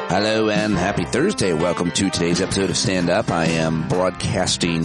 Hello and happy Thursday. Welcome to today's episode of Stand Up. I am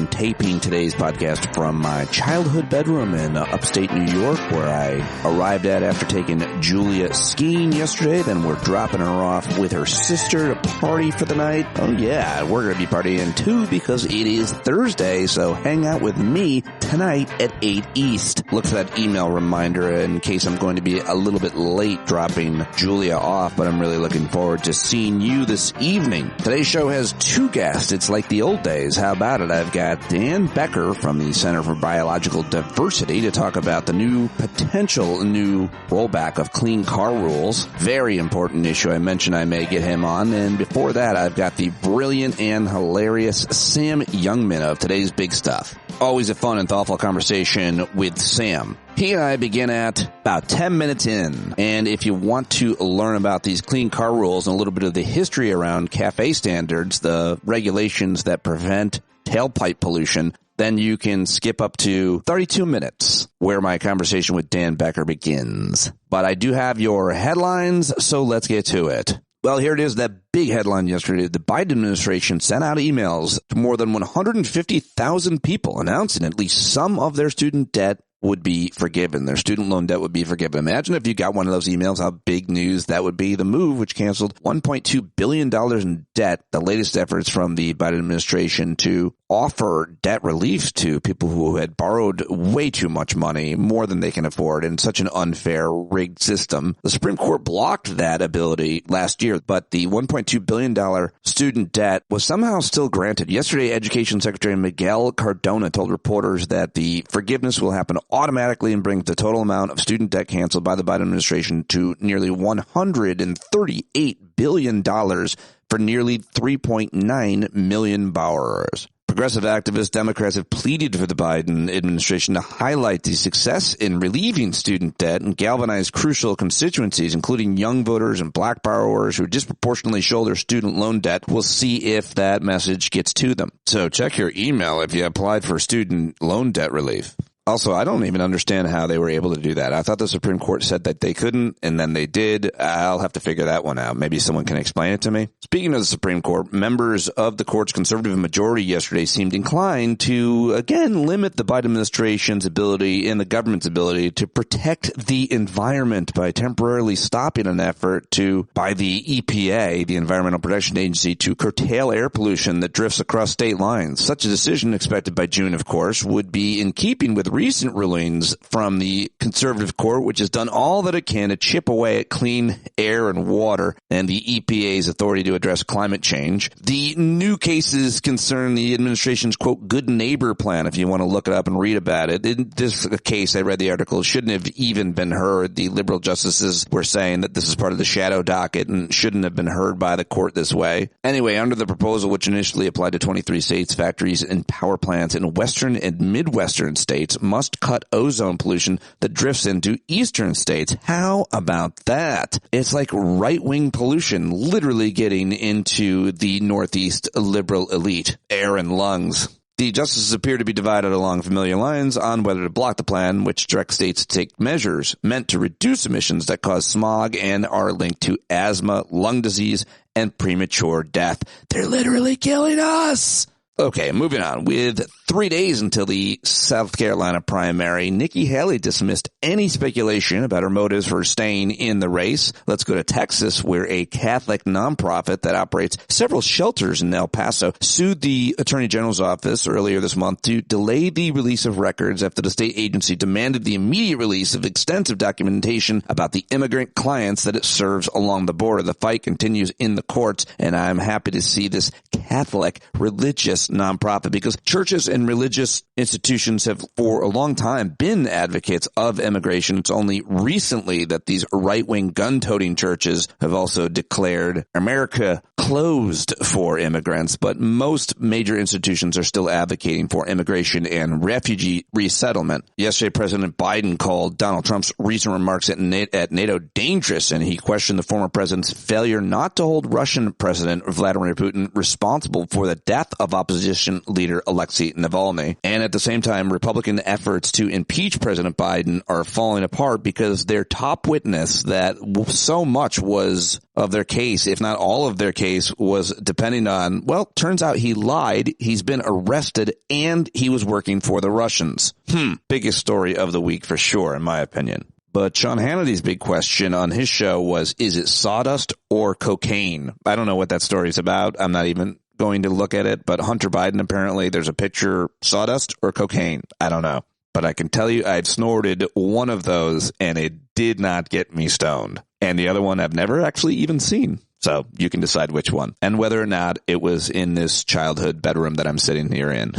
taping today's podcast from my childhood bedroom in upstate New York, where I arrived at after taking Julia skiing yesterday. Then we're dropping her off with her sister to party for the night. Oh yeah, we're going to be partying too because it is Thursday, so hang out with me tonight at 8 East. Look for that email reminder in case I'm going to be a little bit late dropping Julia off, but I'm really looking forward to seeing you this evening. Today's show has two guests. It's like the old days. How about it? I've got Dan Becker from the Center for Biological Diversity to talk about the potential new rollback of clean car rules. Very important issue. I mentioned I may get him on. And before that, I've got the brilliant and hilarious Sam Youngman of Today's Big Stuff. Always a fun and thoughtful conversation with Sam. He and I begin at about 10 minutes in. And if you want to learn about these clean car rules and a little bit of the history around CAFE standards, the regulations that prevent tailpipe pollution, then you can skip up to 32 minutes where my conversation with Dan Becker begins. But I do have your headlines, so let's get to it. Well, here it is, that big headline yesterday. The Biden administration sent out emails to more than 150,000 people announcing at least some of their student debt would be forgiven. Their student loan debt would be forgiven. Imagine if you got one of those emails, how big news that would be. The move, which canceled $1.2 billion in debt, the latest efforts from the Biden administration to offer debt relief to people who had borrowed way too much money, more than they can afford, in such an unfair, rigged system. The Supreme Court blocked that ability last year, but the $1.2 billion student debt was somehow still granted. Yesterday, Education Secretary Miguel Cardona told reporters that the forgiveness will happen automatically and brings the total amount of student debt canceled by the Biden administration to nearly $138 billion for nearly 3.9 million borrowers. Progressive activist Democrats have pleaded for the Biden administration to highlight the success in relieving student debt and galvanize crucial constituencies, including young voters and black borrowers who disproportionately shoulder student loan debt. We'll see if that message gets to them. So check your email if you applied for student loan debt relief. Also, I don't even understand how they were able to do that. I thought the Supreme Court said that they couldn't, and then they did. I'll have to figure that one out. Maybe someone can explain it to me. Speaking of the Supreme Court, members of the court's conservative majority yesterday seemed inclined to, again, limit the Biden administration's ability and the government's ability to protect the environment by temporarily stopping an effort by the EPA, the Environmental Protection Agency, to curtail air pollution that drifts across state lines. Such a decision, expected by June, of course, would be in keeping with recent rulings from the conservative court, which has done all that it can to chip away at clean air and water and the EPA's authority to address climate change. The new cases concern the administration's, quote, good neighbor plan, if you want to look it up and read about it. In this case, I read the article, shouldn't have even been heard. The liberal justices were saying that this is part of the shadow docket and shouldn't have been heard by the court this way. Anyway, under the proposal, which initially applied to 23 states, factories and power plants in western and midwestern states must cut ozone pollution that drifts into eastern states. How about that? It's like right-wing pollution literally getting into the Northeast liberal elite, air and lungs. The justices appear to be divided along familiar lines on whether to block the plan, which directs states to take measures meant to reduce emissions that cause smog and are linked to asthma, lung disease, and premature death. They're literally killing us! Okay, moving on. With 3 days until the South Carolina primary, Nikki Haley dismissed any speculation about her motives for staying in the race. Let's go to Texas, where a Catholic nonprofit that operates several shelters in El Paso sued the Attorney General's office earlier this month to delay the release of records after the state agency demanded the immediate release of extensive documentation about the immigrant clients that it serves along the border. The fight continues in the courts, and I'm happy to see this Catholic religious nonprofit, because churches and religious institutions have for a long time been advocates of immigration. It's only recently that these right-wing gun-toting churches have also declared America closed for immigrants, but most major institutions are still advocating for immigration and refugee resettlement. Yesterday, President Biden called Donald Trump's recent remarks at NATO dangerous, and he questioned the former president's failure not to hold Russian President Vladimir Putin responsible for the death of opposition leader Alexei Navalny. And at the same time, Republican efforts to impeach President Biden are falling apart because their top witness that so much was of their case, if not all of their case, was depending on, well, turns out he lied, he's been arrested, and he was working for the Russians. Biggest story of the week for sure, in my opinion. But Sean Hannity's big question on his show was, is it sawdust or cocaine? I don't know what that story is about. I'm not even going to look at it, but Hunter Biden, apparently there's a picture, sawdust or cocaine. I don't know. But I can tell you I've snorted one of those and it did not get me stoned. And the other one I've never actually even seen. So you can decide which one and whether or not it was in this childhood bedroom that I'm sitting here in.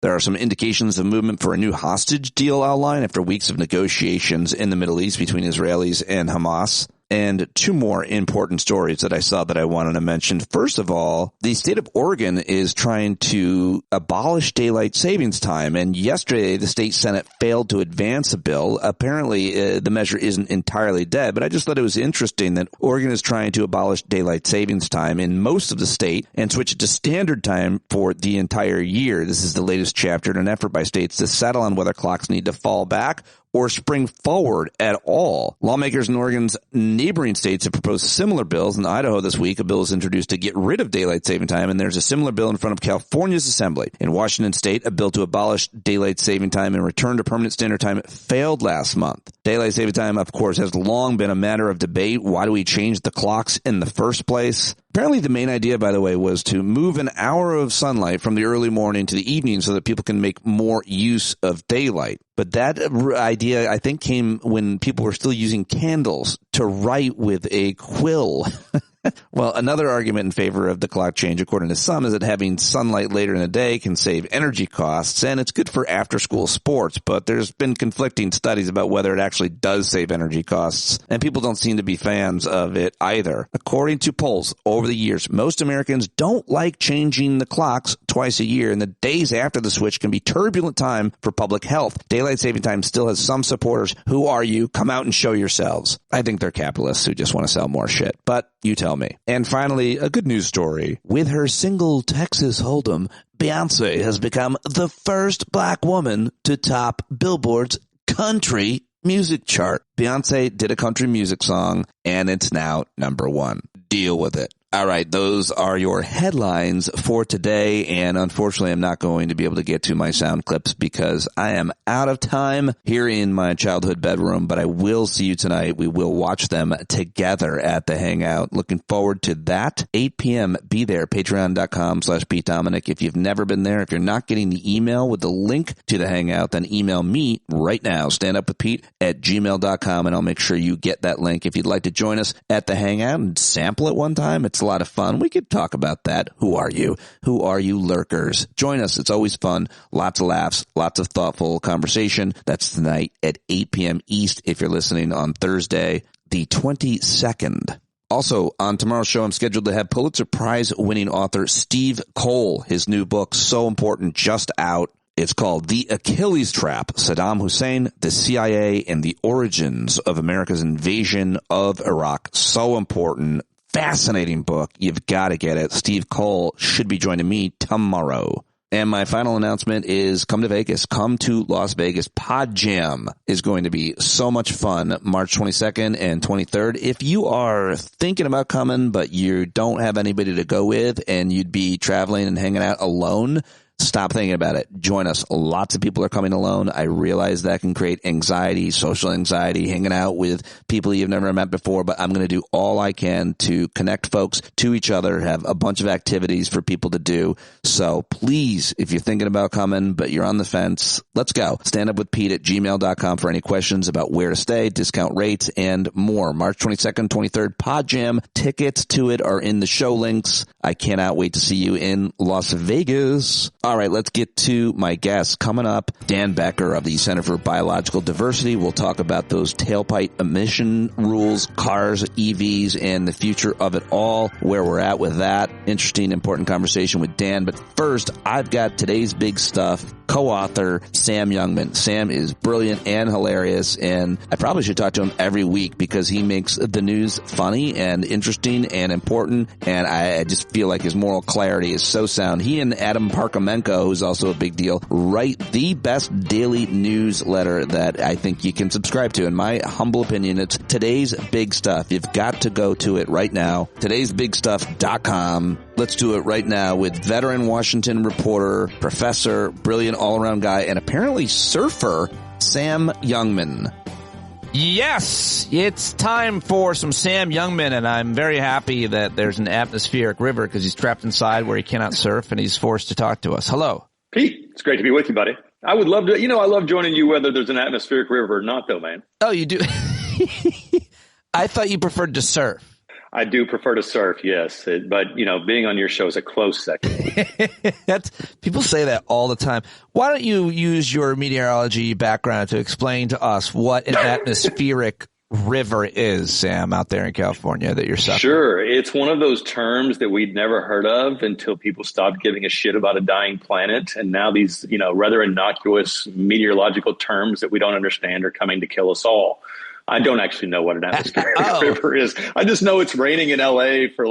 There are some indications of movement for a new hostage deal outline after weeks of negotiations in the Middle East between Israelis and Hamas. And two more important stories that I saw that I wanted to mention. First of all, the state of Oregon is trying to abolish daylight savings time. And yesterday, the state Senate failed to advance a bill. Apparently, the measure isn't entirely dead, but I just thought it was interesting that Oregon is trying to abolish daylight savings time in most of the state and switch it to standard time for the entire year. This is the latest chapter in an effort by states to settle on whether clocks need to fall back or spring forward at all. Lawmakers in Oregon's neighboring states have proposed similar bills. In Idaho this week, a bill was introduced to get rid of daylight saving time, and there's a similar bill in front of California's Assembly. In Washington state, a bill to abolish daylight saving time and return to permanent standard time failed last month. Daylight saving time, of course, has long been a matter of debate. Why do we change the clocks in the first place? Apparently the main idea, by the way, was to move an hour of sunlight from the early morning to the evening so that people can make more use of daylight. But that idea, I think, came when people were still using candles to write with a quill. Well, another argument in favor of the clock change, according to some, is that having sunlight later in the day can save energy costs, and it's good for after-school sports, but there's been conflicting studies about whether it actually does save energy costs, and people don't seem to be fans of it either. According to polls over the years, most Americans don't like changing the clocks twice a year, and the days after the switch can be turbulent time for public health. Daylight saving time still has some supporters. Who are you? Come out and show yourselves. I think they're capitalists who just want to sell more shit, but you tell me. And finally, a good news story. With her single Texas Hold'em, Beyonce has become the first black woman to top Billboard's country music chart. Beyonce did a country music song, and it's now number one. Deal with it. All right, those are your headlines for today, and unfortunately I'm not going to be able to get to my sound clips because I am out of time here in my childhood bedroom, but I will see you tonight. We will watch them together at the Hangout. Looking forward to that. 8 p.m. Be there, patreon.com/PeteDominic. If you've never been there, if you're not getting the email with the link to the Hangout, then email me right now, standupwithpete@gmail.com, and I'll make sure you get that link. If you'd like to join us at the Hangout and sample it one time, it's a lot of fun. We could talk about that. Who are you? Who are you lurkers? Join us. It's always fun. Lots of laughs, lots of thoughtful conversation. That's tonight at 8 p.m. East if you're listening on Thursday, the 22nd. Also, on tomorrow's show, I'm scheduled to have Pulitzer Prize-winning author Steve Cole. His new book, So Important, just out. It's called The Achilles Trap, Saddam Hussein, the CIA, and the Origins of America's Invasion of Iraq. So important. Fascinating book. You've got to get it. Steve Cole should be joining me tomorrow. And my final announcement is come to Vegas. Come to Las Vegas. PodJam is going to be so much fun March 22nd and 23rd. If you are thinking about coming, but you don't have anybody to go with and you'd be traveling and hanging out alone, stop thinking about it. Join us. Lots of people are coming alone. I realize that can create anxiety, social anxiety, hanging out with people you've never met before, but I'm going to do all I can to connect folks to each other, have a bunch of activities for people to do. So please, if you're thinking about coming, but you're on the fence, let's go. Standupwithpete@gmail.com for any questions about where to stay, discount rates, and more. March 22nd, 23rd, PodJam. Tickets to it are in the show links. I cannot wait to see you in Las Vegas. All right, let's get to my guest. Coming up, Dan Becker of the Center for Biological Diversity. We'll talk about those tailpipe emission rules, cars, EVs, and the future of it all, where we're at with that. Interesting, important conversation with Dan. But first, I've got today's big stuff. Co-author Sam Youngman. Sam is brilliant and hilarious, and I probably should talk to him every week because he makes the news funny and interesting and important, and I just feel like his moral clarity is so sound. He and Adam Parkham Fomenko, who's also a big deal, write the best daily newsletter that I think you can subscribe to. In my humble opinion, it's Today's Big Stuff. You've got to go to it right now. Today'sBigStuff.com. Let's do it right now with veteran Washington reporter, professor, brilliant all-around guy, and apparently surfer, Sam Youngman. Yes, it's time for some Sam Youngman, and I'm very happy that there's an atmospheric river because he's trapped inside where he cannot surf, and he's forced to talk to us. Hello. Pete, it's great to be with you, buddy. I would love to, I love joining you whether there's an atmospheric river or not, though, man. Oh, you do? I thought you preferred to surf. I do prefer to surf, yes. But, being on your show is a close second. People say that all the time. Why don't you use your meteorology background to explain to us what an atmospheric river is, Sam, out there in California that you're suffering? Sure. It's one of those terms that we'd never heard of until people stopped giving a shit about a dying planet. And now these, rather innocuous meteorological terms that we don't understand are coming to kill us all. I don't actually know what an atmospheric river is. I just know it's raining in LA for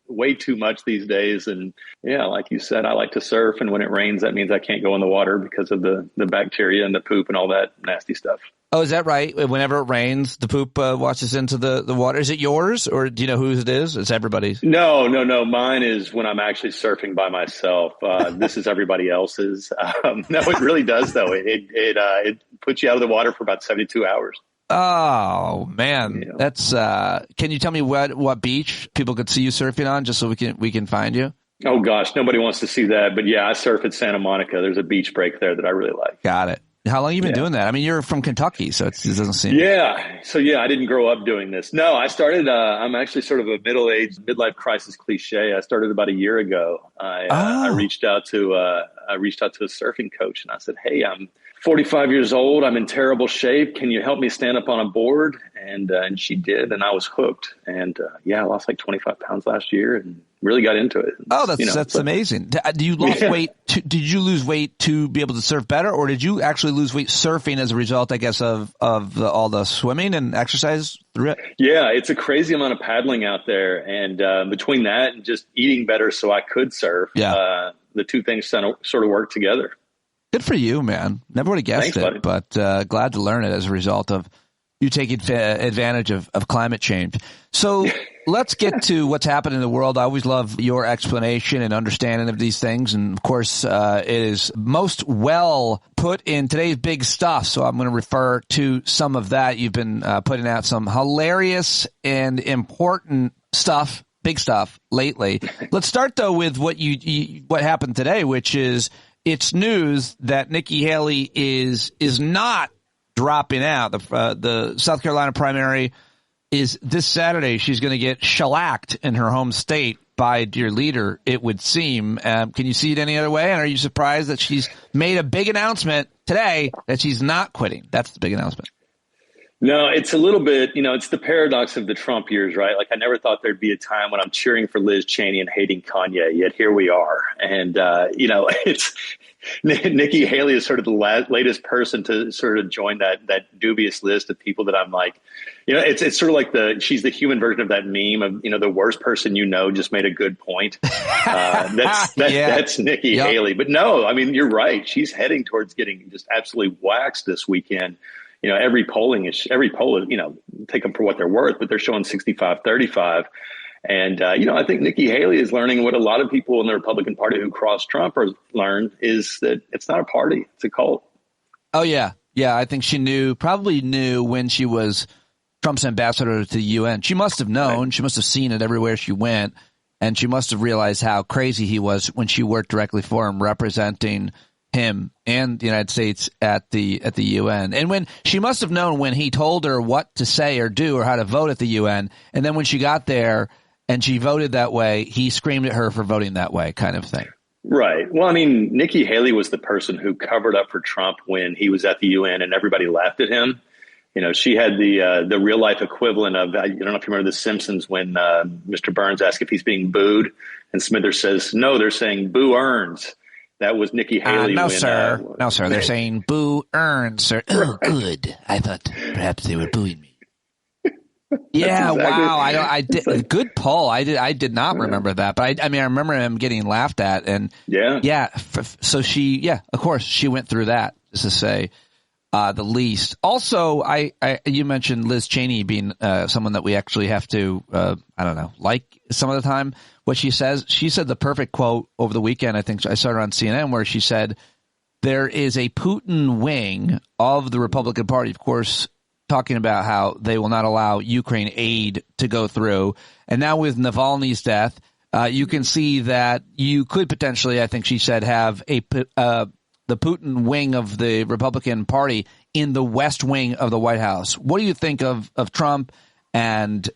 way too much these days. And yeah, like you said, I like to surf. And when it rains, that means I can't go in the water because of the bacteria and the poop and all that nasty stuff. Oh, is that right? Whenever it rains, the poop washes into the water. Is it yours, or do you know whose it is? It's everybody's. No. Mine is when I'm actually surfing by myself. This is everybody else's. No, it really does, though. It puts you out of the water for about 72 hours. Oh man, that's. Can you tell me what beach people could see you surfing on, just so we can find you? Oh gosh, nobody wants to see that, but yeah, I surf at Santa Monica. There's a beach break there that I really like. Got it. How long have you been doing that? I mean, you're from Kentucky, so it doesn't seem. Yeah. So I didn't grow up doing this. No, I started. I'm actually sort of a middle-aged midlife crisis cliche. I started about a year ago. I reached out to a surfing coach, and I said, "Hey, I'm 45 years old. I'm in terrible shape. Can you help me stand up on a board?" And she did, and I was hooked. And I lost like 25 pounds last year and really got into it. Oh, that's amazing. Do you lose weight? Did you lose weight to be able to surf better, or did you actually lose weight surfing as a result, I guess, of all the swimming and exercise through it? Yeah, it's a crazy amount of paddling out there, and between that and just eating better so I could surf, the two things sort of work together. Good for you, man. Never would have guessed it, but glad to learn it as a result of you taking advantage of climate change. So let's get to what's happening in the world. I always love your explanation and understanding of these things. And, of course, it is most well put in Today's Big Stuff. So I'm going to refer to some of that. You've been putting out some hilarious and important stuff, big stuff lately. Let's start, though, with what happened today, which is it's news that Nikki Haley is not dropping out. The South Carolina primary is this Saturday. She's going to get shellacked in her home state by your leader, it would seem. Can you see it any other way? And are you surprised that she's made a big announcement today that she's not quitting? That's the big announcement. No, it's a little bit, it's the paradox of the Trump years, right? Like I never thought there'd be a time when I'm cheering for Liz Cheney and hating Kanye, yet here we are. And, it's Nikki Haley is sort of the latest person to sort of join that dubious list of people that I'm like, it's sort of like she's the human version of that meme of, the worst person just made a good point. That's Nikki Haley. But no, I mean, you're right. She's heading towards getting just absolutely waxed this weekend. Every poll is, take them for what they're worth, but they're showing 65-35. And, I think Nikki Haley is learning what a lot of people in the Republican Party who crossed Trump learned is that it's not a party. It's a cult. Oh, yeah. Yeah, I think she probably knew when she was Trump's ambassador to the UN. She must have known. Right. She must have seen it everywhere she went. And she must have realized how crazy he was when she worked directly for him, representing him and the United States at the UN. And when she must have known when he told her what to say or do or how to vote at the UN. And then when she got there and she voted that way, he screamed at her for voting that way, kind of thing. Right. Well, I mean, Nikki Haley was the person who covered up for Trump when he was at the UN and everybody laughed at him. She had the real life equivalent of, I don't know if you remember The Simpsons when Mr. Burns asked if he's being booed and Smithers says, no, they're saying boo earns. That was Nikki Haley. No, sir. They're saying boo earns, sir. Oh, good. I thought perhaps they were booing me. Yeah, exactly, wow. I did like, good pull. I did not remember that, but I mean, I remember him getting laughed at, and so of course, she went through that, just to say the least. Also, you mentioned Liz Cheney being someone that we actually have to, I don't know, like some of the time. What she says, she said the perfect quote over the weekend. I think I saw her on CNN where she said, "There is a Putin wing of the Republican Party," of course, talking about how they will not allow Ukraine aid to go through. And now with Navalny's death, you can see that you could potentially, I think she said, have the Putin wing of the Republican Party in the West Wing of the White House. What do you think of Trump and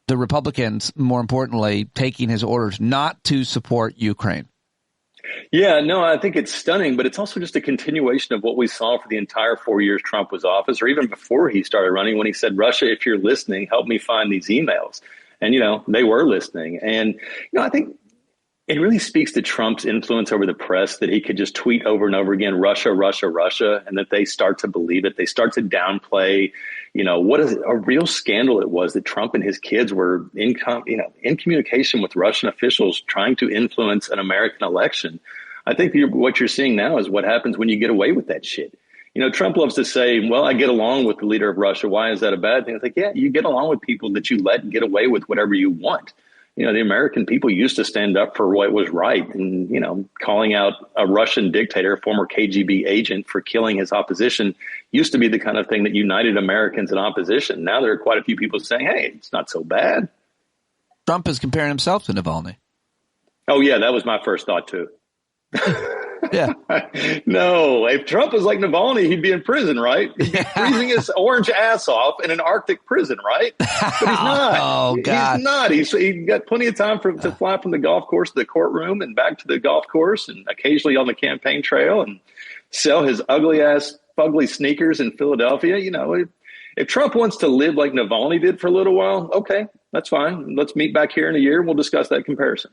the Republicans, more importantly, taking his orders not to support Ukraine? Yeah, no, I think it's stunning, but it's also just a continuation of what we saw for the entire 4 years Trump was office, or even before he started running, when he said, Russia, if you're listening, help me find these emails. And, they were listening. And, I think it really speaks to Trump's influence over the press that he could just tweet over and over again, Russia, Russia, Russia, and that they start to believe it. They start to downplay, what a real scandal it was that Trump and his kids were in communication with Russian officials trying to influence an American election. I think what you're seeing now is what happens when you get away with that shit. Trump loves to say, well, I get along with the leader of Russia. Why is that a bad thing? It's like, yeah, you get along with people that you let get away with whatever you want. The American people used to stand up for what was right. And, calling out a Russian dictator, a former KGB agent, for killing his opposition used to be the kind of thing that united Americans in opposition. Now there are quite a few people saying, hey, it's not so bad. Trump is comparing himself to Navalny. Oh, yeah, that was my first thought, too. Yeah. No, if Trump was like Navalny, he'd be in prison, right? He'd be freezing his orange ass off in an Arctic prison, right? But he's not. Oh, God. He's not. He's got plenty of time to fly from the golf course to the courtroom and back to the golf course and occasionally on the campaign trail and sell his ugly ass, fugly sneakers in Philadelphia. If Trump wants to live like Navalny did for a little while, okay, that's fine. Let's meet back here in a year and we'll discuss that comparison.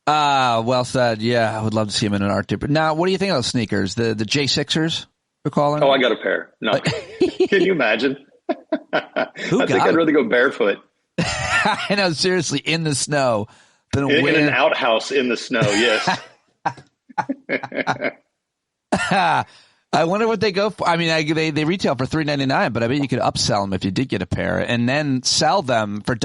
Well said. Yeah, I would love to see him in an Arctic. But now, what do you think of those sneakers? The J6ers, we're calling? Oh, I got a pair. No. Can you imagine? I think I'd rather go barefoot. I know, seriously, in the snow. In an outhouse in the snow, yes. I wonder what they go for. I mean, they retail for $3.99, but I bet you could upsell them if you did get a pair and then sell them for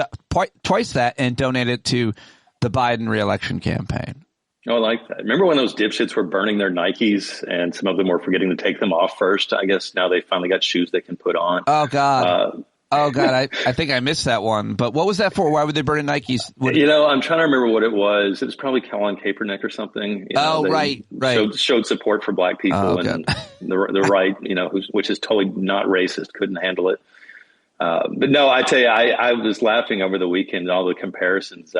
twice that and donate it to the Biden reelection campaign. Oh, I like that. Remember when those dipshits were burning their Nikes and some of them were forgetting to take them off first? I guess now they finally got shoes they can put on. Oh, God. I think I missed that one. But what was that for? Why were they burning Nikes? I'm trying to remember what it was. It was probably Colin Kaepernick or something. Right. Showed support for black people and the right, which is totally not racist, couldn't handle it. But no, I tell you, I was laughing over the weekend, all the comparisons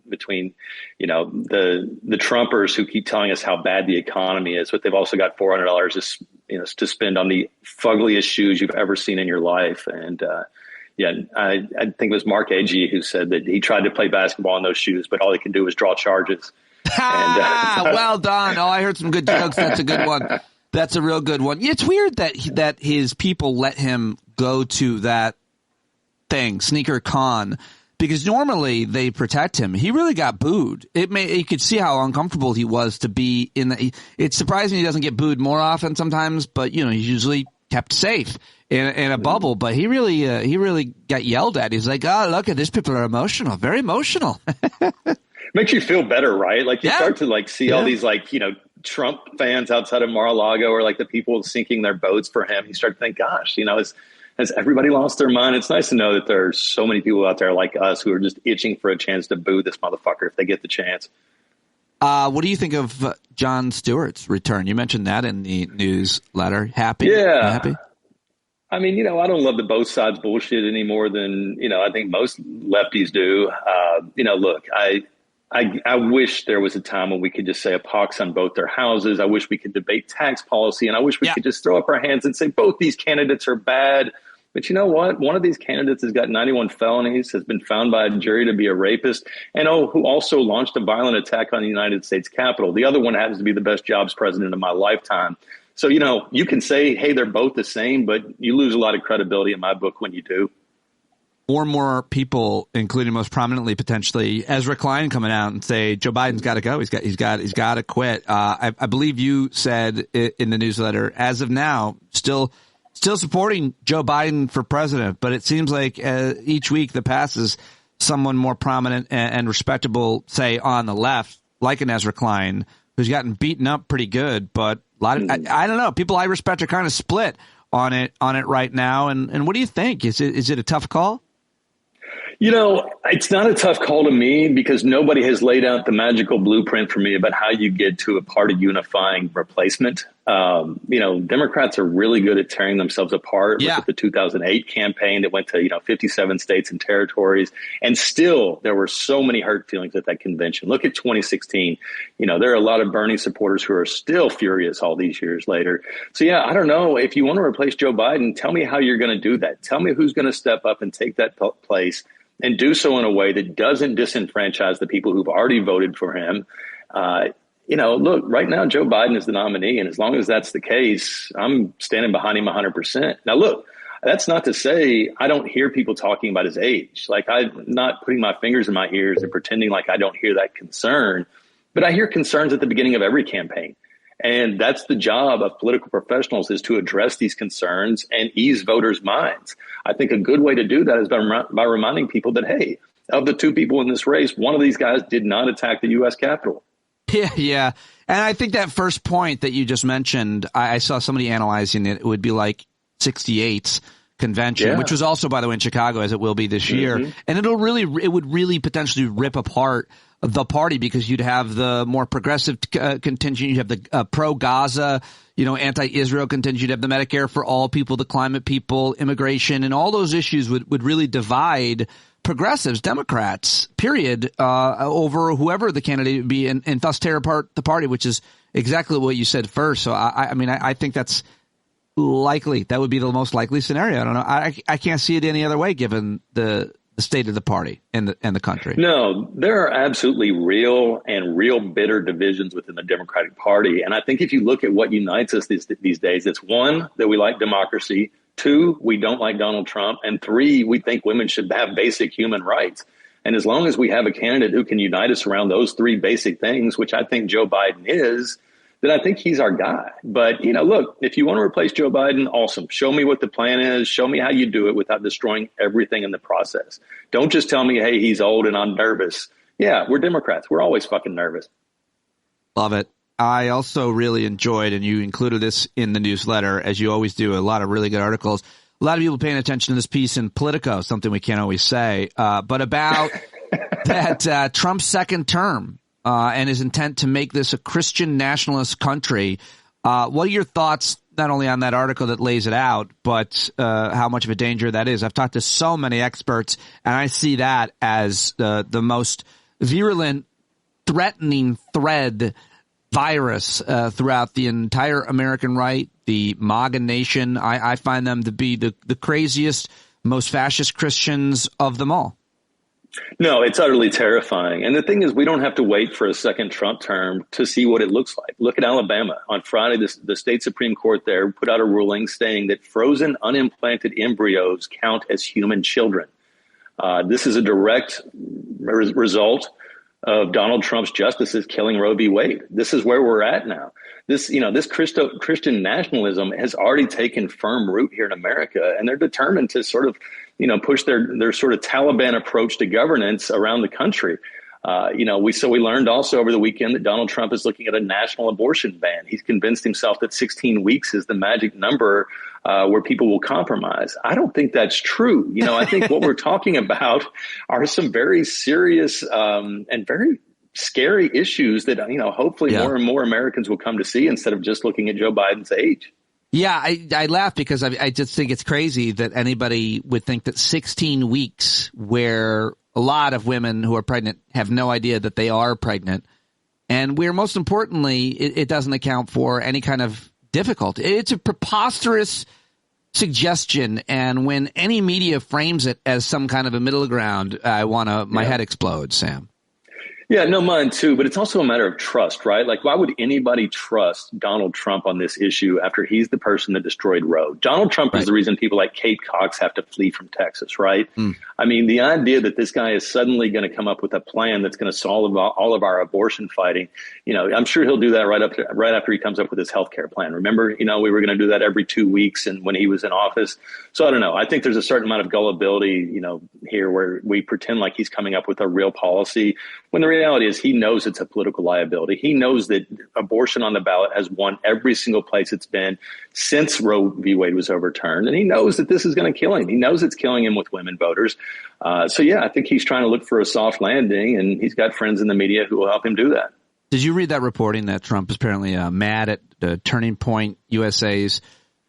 between, the Trumpers who keep telling us how bad the economy is, but they've also got $400 to spend on the fuggliest shoes you've ever seen in your life. And I think it was Mark Agee who said that he tried to play basketball in those shoes, but all he could do was draw charges. Well done. Oh, I heard some good jokes. That's a good one. That's a real good one. It's weird that his people let him go to that thing, Sneaker Con, because normally they protect him. He really got booed. You could see how uncomfortable he was to be in the. It's surprising he doesn't get booed more often sometimes, but he's usually kept safe in a bubble. But he really got yelled at. He's like, "Oh, look at these people are emotional, very emotional." Makes you feel better, right? Like you start to see all these Trump fans outside of Mar-a-Lago, or the people sinking their boats for him. You start to think, gosh, has everybody lost their mind? It's nice to know that there are so many people out there like us who are just itching for a chance to boo this motherfucker if they get the chance. What do you think of Jon Stewart's return? You mentioned that in the newsletter. Happy? Yeah. Happy? I mean, I don't love the both sides bullshit any more than, I think most lefties do. Look, I wish there was a time when we could just say a pox on both their houses. I wish we could debate tax policy, and I wish we could just throw up our hands and say both these candidates are bad. But you know what? One of these candidates has got 91 felonies, has been found by a jury to be a rapist, and who also launched a violent attack on the United States Capitol. The other one happens to be the best jobs president of my lifetime. So, you can say, hey, they're both the same, but you lose a lot of credibility in my book when you do. more and more people, including most prominently potentially Ezra Klein, coming out and say Joe Biden's got to go. He's got to quit. I believe you said in the newsletter, as of now, still supporting Joe Biden for president, but it seems like each week that passes, someone more prominent and respectable, say on the left, like an Ezra Klein, who's gotten beaten up pretty good, but a lot of, I don't know, people I respect are kind of split on it right now. And what do you think? Is it a tough call? It's not a tough call to me because nobody has laid out the magical blueprint for me about how you get to a party unifying replacement. Democrats are really good at tearing themselves apart. Yeah. Look at the 2008 campaign that went to, 57 states and territories. And still, there were so many hurt feelings at that convention. Look at 2016. There are a lot of Bernie supporters who are still furious all these years later. So, yeah, I don't know. If you want to replace Joe Biden, tell me how you're going to do that. Tell me who's going to step up and take that place and do so in a way that doesn't disenfranchise the people who've already voted for him. Look, right now, Joe Biden is the nominee. And as long as that's the case, I'm standing behind him 100%. Now, look, that's not to say I don't hear people talking about his age. Like, I'm not putting my fingers in my ears and pretending like I don't hear that concern. But I hear concerns at the beginning of every campaign. And that's the job of political professionals, is to address these concerns and ease voters' minds. I think a good way to do that is by reminding people that, hey, of the two people in this race, one of these guys did not attack the U.S. Capitol. Yeah. And I think that first point that you just mentioned, I saw somebody analyzing it. It would be like 68's convention, which was also, by the way, in Chicago, as it will be this year. And it would really potentially rip apart the party, because you'd have the more progressive contingent, you'd have the pro-Gaza, anti-Israel contingent, you'd have the Medicare for all people, the climate people, immigration, and all those issues would really divide progressives, Democrats, period, over whoever the candidate would be, and thus tear apart the party, which is exactly what you said first. So I think that's likely. That would be the most likely scenario. I don't know. I can't see it any other way, given the state of the party and the country. No, there are absolutely real bitter divisions within the Democratic Party. And I think if you look at what unites us these days, it's one, that we like democracy. Two, we don't like Donald Trump. And three, we think women should have basic human rights. And as long as we have a candidate who can unite us around those three basic things, which I think Joe Biden is, then I think he's our guy. But, look, if you want to replace Joe Biden, awesome. Show me what the plan is. Show me how you do it without destroying everything in the process. Don't just tell me, hey, he's old and I'm nervous. Yeah, we're Democrats. We're always fucking nervous. Love it. I also really enjoyed, and you included this in the newsletter, as you always do, a lot of really good articles. A lot of people paying attention to this piece in Politico, something we can't always say, but about that Trump's second term. And his intent to make this a Christian nationalist country. What are your thoughts, not only on that article that lays it out, but how much of a danger that is? I've talked to so many experts, and I see that as the most virulent, threatening virus throughout the entire American right, the MAGA nation. I find them to be the craziest, most fascist Christians of them all. No, it's utterly terrifying. And the thing is, we don't have to wait for a second Trump term to see what it looks like. Look at Alabama. On Friday, the state Supreme Court there put out a ruling saying that frozen, unimplanted embryos count as human children. This is a direct result of Donald Trump's justices killing Roe v. Wade. This is where we're at now. This Christian nationalism has already taken firm root here in America, and they're determined to sort of, push their sort of Taliban approach to governance around the country. We learned also over the weekend that Donald Trump is looking at a national abortion ban. He's convinced himself that 16 weeks is the magic number where people will compromise. I don't think that's true. I think what we're talking about are some very serious and very scary issues that, hopefully more and more Americans will come to see instead of just looking at Joe Biden's age. Yeah, I laugh because I just think it's crazy that anybody would think that 16 weeks, where a lot of women who are pregnant have no idea that they are pregnant, and where most importantly, it doesn't account for any kind of difficulty. It's a preposterous suggestion, and when any media frames it as some kind of a middle ground, my head explodes, Sam. Yeah, no, mine too. But it's also a matter of trust, right? Like, why would anybody trust Donald Trump on this issue after he's the person that destroyed Roe? Donald Trump is the reason people like Kate Cox have to flee from Texas, right? I mean, the idea that this guy is suddenly going to come up with a plan that's going to solve all of our abortion fighting, I'm sure he'll do that right after he comes up with his health care plan. Remember, we were going to do that every 2 weeks and when he was in office. So I don't know. I think there's a certain amount of gullibility, here where we pretend like he's coming up with a real policy when the reality is he knows it's a political liability. He knows that abortion on the ballot has won every single place it's been since Roe v. Wade was overturned. And he knows that this is going to kill him. He knows it's killing him with women voters. So, yeah, I think he's trying to look for a soft landing, and he's got friends in the media who will help him do that. Did you read that reporting that Trump is apparently mad at Turning Point USA's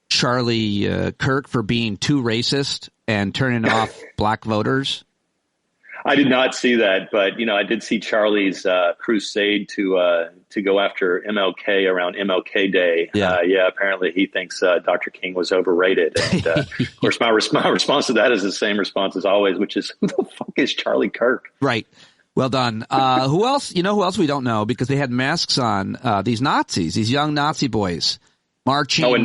Charlie Kirk for being too racist and turning off black voters? I did not see that, but I did see Charlie's crusade to go after MLK around MLK Day. Yeah, apparently he thinks Dr. King was overrated. And of course, my response to that is the same response as always, which is, who the fuck is Charlie Kirk? Right. Well done. Who else? Who else we don't know, because they had masks on. These Nazis, these young Nazi boys, marching. Oh, in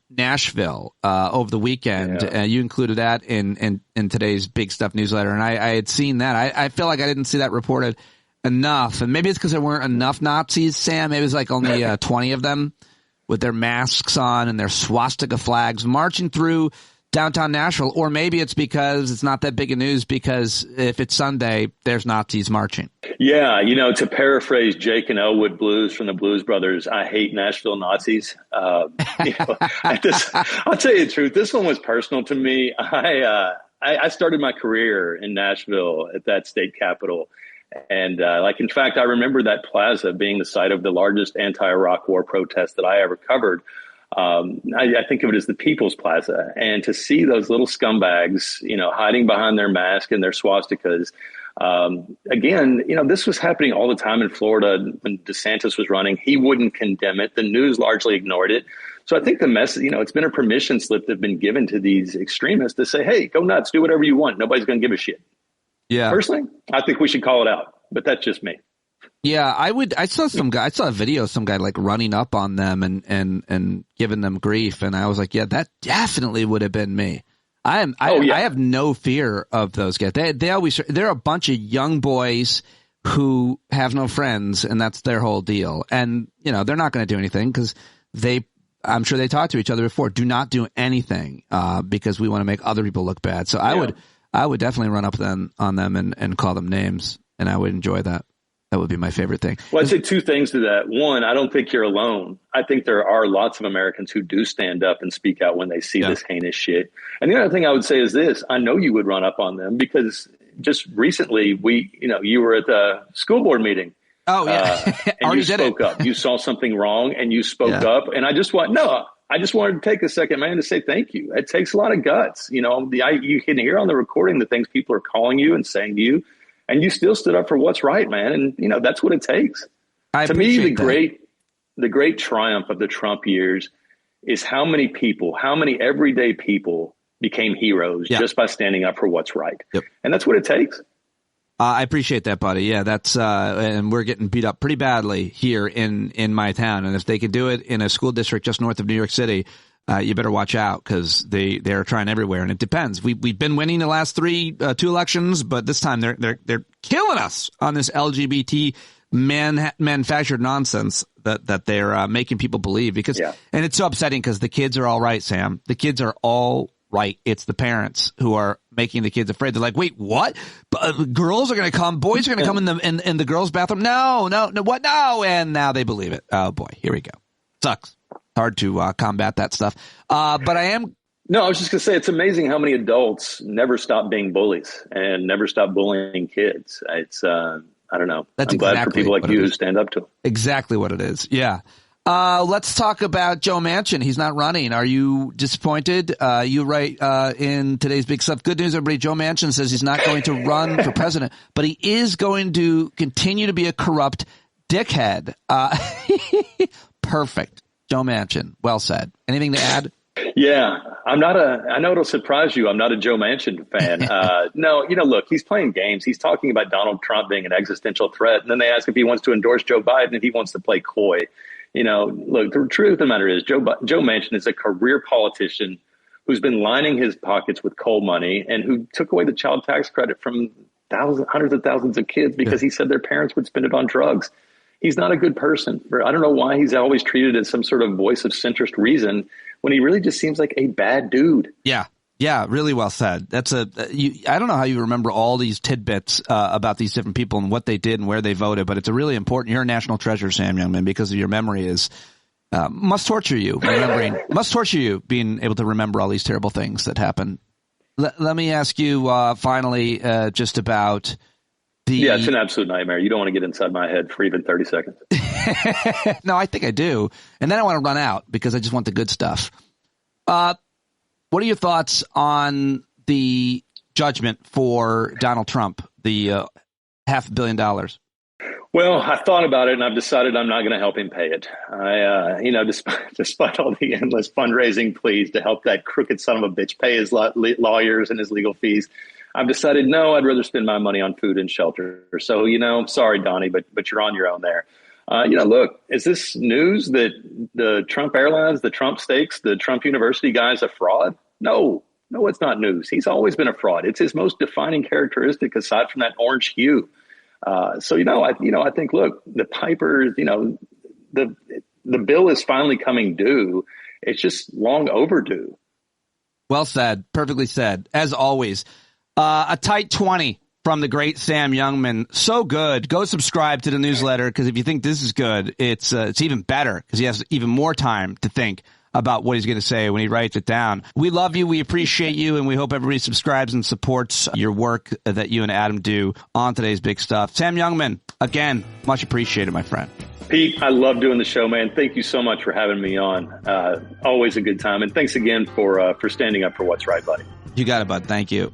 Nashville. Over the weekend. Yeah. You included that in today's Big Stuff newsletter, and I had seen that. I feel like I didn't see that reported enough, and maybe it's because there weren't enough Nazis, Sam. Maybe it was like only 20 of them with their masks on and their swastika flags marching through downtown Nashville. Or maybe it's because it's not that big of news, because if it's Sunday, there's Nazis marching. Yeah, to paraphrase Jake and Elwood Blues from the Blues Brothers, I hate Nashville Nazis. I'll tell you the truth. This one was personal to me. I started my career in Nashville at that state capitol. And in fact, I remember that plaza being the site of the largest anti-Iraq war protest that I ever covered. I think of it as the People's Plaza, and to see those little scumbags, hiding behind their mask and their swastikas. Again, this was happening all the time in Florida when DeSantis was running. He wouldn't condemn it. The news largely ignored it. So I think the message, it's been a permission slip that's been given to these extremists to say, hey, go nuts, do whatever you want. Nobody's going to give a shit. Yeah. Personally, I think we should call it out, but that's just me. Yeah, I saw a video of some guy like running up on them and giving them grief. And I was like, yeah, that definitely would have been me. I have no fear of those guys. They're a bunch of young boys who have no friends, and that's their whole deal. And, they're not going to do anything because I'm sure they talked to each other before. Do not do anything because we want to make other people look bad. So I would definitely run up on them and call them names, and I would enjoy that. That would be my favorite thing. Well, I'd say two things to that. One, I don't think you're alone. I think there are lots of Americans who do stand up and speak out when they see this heinous shit. And the other thing I would say is this. I know you would run up on them because just recently you were at the school board meeting. Oh, yeah. And you spoke up. You saw something wrong and you spoke up. And I just wanted to take a second, man, to say thank you. It takes a lot of guts. You can hear on the recording the things people are calling you and saying to you. And you still stood up for what's right, man. And, that's what it takes. To me, the great triumph of the Trump years is how many everyday people became heroes just by standing up for what's right. Yep. And that's what it takes. I appreciate that, buddy. Yeah, that's and we're getting beat up pretty badly here in my town. And if they could do it in a school district just north of New York City, you better watch out because they're trying everywhere, and it depends. We've been winning the last two elections, but this time they're killing us on this LGBT manufactured nonsense that they're making people believe. And it's so upsetting because the kids are all right, Sam. The kids are all right. It's the parents who are making the kids afraid. They're like, wait, what? Girls are going to come, boys are going to come in the girls' bathroom. No, what? No, and now they believe it. Oh boy, here we go. Sucks. Hard to combat that stuff. But I am. No, I was just going to say, it's amazing how many adults never stop being bullies and never stop bullying kids. It's, I don't know. I'm glad for people like you who stand up to them. Exactly what it is. Yeah. Let's talk about Joe Manchin. He's not running. Are you disappointed? You write in today's Big Stuff. Good news, everybody. Joe Manchin says he's not going to run for president, but he is going to continue to be a corrupt dickhead. Perfect. Joe Manchin. Well said. Anything to add? Yeah, I know it'll surprise you. I'm not a Joe Manchin fan. No, look, he's playing games. He's talking about Donald Trump being an existential threat. And then they ask if he wants to endorse Joe Biden and he wants to play coy. Look, the truth of the matter is Joe Manchin is a career politician who's been lining his pockets with coal money and who took away the child tax credit from hundreds of thousands of kids because he said their parents would spend it on drugs. He's not a good person. I don't know why he's always treated as some sort of voice of centrist reason when he really just seems like a bad dude. Yeah, really well said. I don't know how you remember all these tidbits about these different people and what they did and where they voted, but it's a really important. You're a national treasure, Sam Youngman, because of your memory is must torture you being able to remember all these terrible things that happened. Let me ask you finally just about. Yeah, it's an absolute nightmare. You don't want to get inside my head for even 30 seconds. No, I think I do. And then I want to run out because I just want the good stuff. What are your thoughts on the judgment for Donald Trump, the $500 million? Well, I thought about it and I've decided I'm not going to help him pay it. Despite all the endless fundraising pleas to help that crooked son of a bitch pay his lawyers and his legal fees, I've decided, no, I'd rather spend my money on food and shelter. So, sorry, Donnie, but you're on your own there. Look, is this news that the Trump Airlines, the Trump Steaks, the Trump University guy is a fraud? No, it's not news. He's always been a fraud. It's his most defining characteristic aside from that orange hue. I think, look, the Piper, the bill is finally coming due. It's just long overdue. Well said. Perfectly said. As always. A tight 20 from the great Sam Youngman. So good. Go subscribe to the newsletter because if you think this is good, it's even better because he has even more time to think about what he's going to say when he writes it down. We love you. We appreciate you. And we hope everybody subscribes and supports your work that you and Adam do on today's big stuff. Sam Youngman, again, much appreciated, my friend. Pete, I love doing the show, man. Thank you so much for having me on. Always a good time. And thanks again for standing up for what's right, buddy. You got it, bud. Thank you.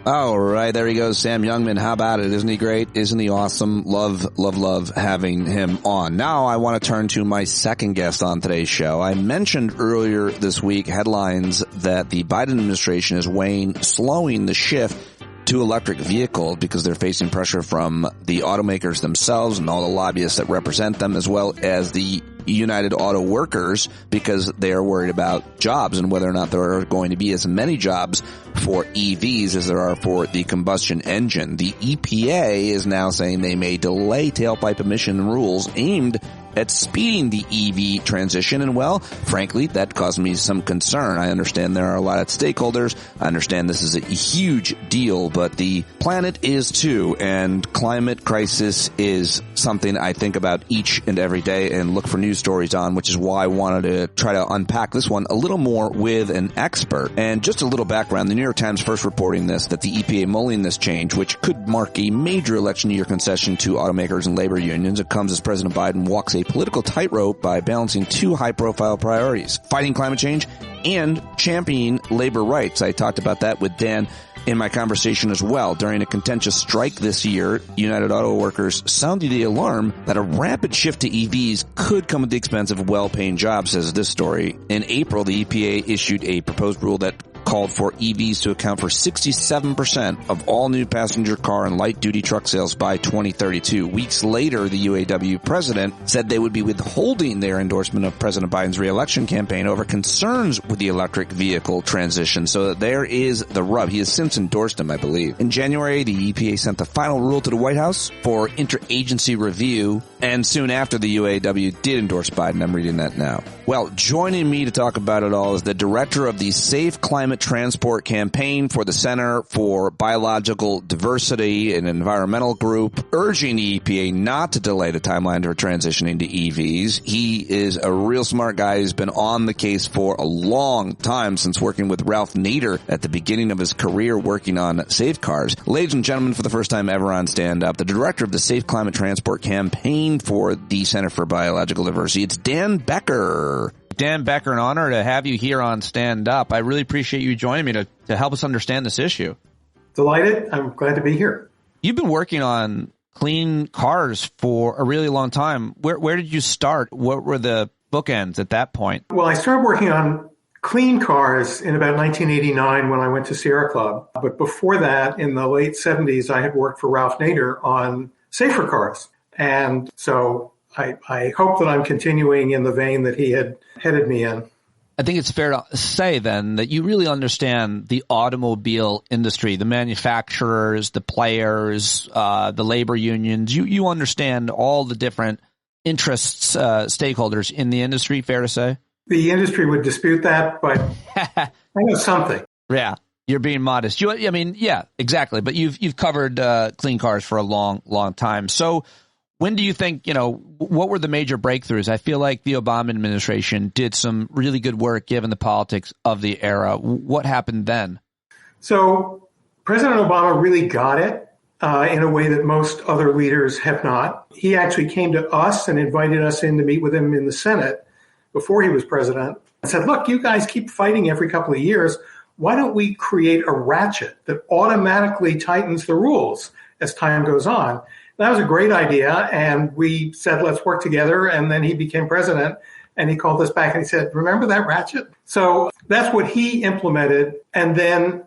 All right, there he goes, Sam Youngman. How about it? Isn't he great? Isn't he awesome? Love having him on. Now I want to turn to my second guest on today's show. I mentioned earlier this week headlines that the Biden administration is slowing the shift to electric vehicles because they're facing pressure from the automakers themselves and all the lobbyists that represent them, as well as the United Auto Workers, because they are worried about jobs and whether or not there are going to be as many jobs for EVs as there are for the combustion engine. The EPA is now saying they may delay tailpipe emission rules aimed at speeding the EV transition. And well, frankly, that caused me some concern. I understand there are a lot of stakeholders. I understand this is a huge deal, but the planet is too. And climate crisis is something I think about each and every day and look for news stories on, which is why I wanted to try to unpack this one a little more with an expert. And just a little background, the New York Times first reporting this, that the EPA mulling this change, which could mark a major election year concession to automakers and labor unions. It comes as President Biden walks a political tightrope by balancing two high-profile priorities, fighting climate change and championing labor rights. I talked about that with Dan in my conversation as well. During a contentious strike this year, United Auto Workers sounded the alarm that a rapid shift to EVs could come at the expense of well-paying jobs, says this story. In April, the EPA issued a proposed rule that called for EVs to account for 67% of all new passenger car and light-duty truck sales by 2032. Weeks later, the UAW president said they would be withholding their endorsement of President Biden's re-election campaign over concerns with the electric vehicle transition. So there is the rub. He has since endorsed him, I believe. In January, the EPA sent the final rule to the White House for interagency review, and soon after the UAW did endorse Biden. I'm reading that now. Well, joining me to talk about it all is the director of the Safe Climate Transport Campaign for the Center for Biological Diversity, an environmental group, urging the EPA not to delay the timeline for transitioning to EVs. He is a real smart guy who's been on the case for a long time, since working with Ralph Nader at the beginning of his career working on safe cars. Ladies and gentlemen, for the first time ever on Stand Up, the director of the Safe Climate Transport Campaign for the Center for Biological Diversity, it's Dan Becker. Dan Becker, an honor to have you here on Stand Up. I really appreciate you joining me to help us understand this issue. Delighted. I'm glad to be here. You've been working on clean cars for a really long time. Where did you start? What were the bookends at that point? Well, I started working on clean cars in about 1989 when I went to Sierra Club. But before that, in the late 70s, I had worked for Ralph Nader on safer cars. And so I hope that I'm continuing in the vein that he had headed me in. I think it's fair to say then that you really understand the automobile industry, the manufacturers, the players, the labor unions. You understand all the different interests, stakeholders in the industry, fair to say? The industry would dispute that, but I know something. Yeah, you're being modest. Yeah, exactly. But you've covered clean cars for a long time. So when do you think, what were the major breakthroughs? I feel like the Obama administration did some really good work given the politics of the era. What happened then? So President Obama really got it in a way that most other leaders have not. He actually came to us and invited us in to meet with him in the Senate before he was president and said, look, you guys keep fighting every couple of years. Why don't we create a ratchet that automatically tightens the rules as time goes on? That was a great idea, and we said, let's work together, and then he became president, and he called us back and he said, remember that ratchet? So that's what he implemented, and then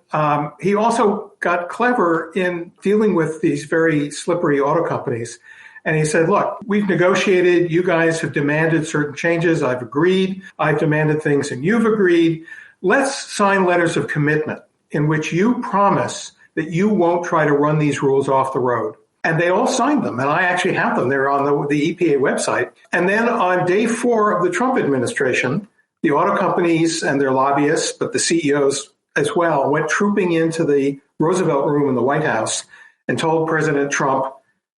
he also got clever in dealing with these very slippery auto companies, and he said, look, we've negotiated, you guys have demanded certain changes, I've agreed, I've demanded things, and you've agreed. Let's sign letters of commitment in which you promise that you won't try to run these rules off the road. And they all signed them, and I actually have them. They're on the EPA website. And then on day 4 of the Trump administration, the auto companies and their lobbyists, but the CEOs as well, went trooping into the Roosevelt room in the White House and told President Trump,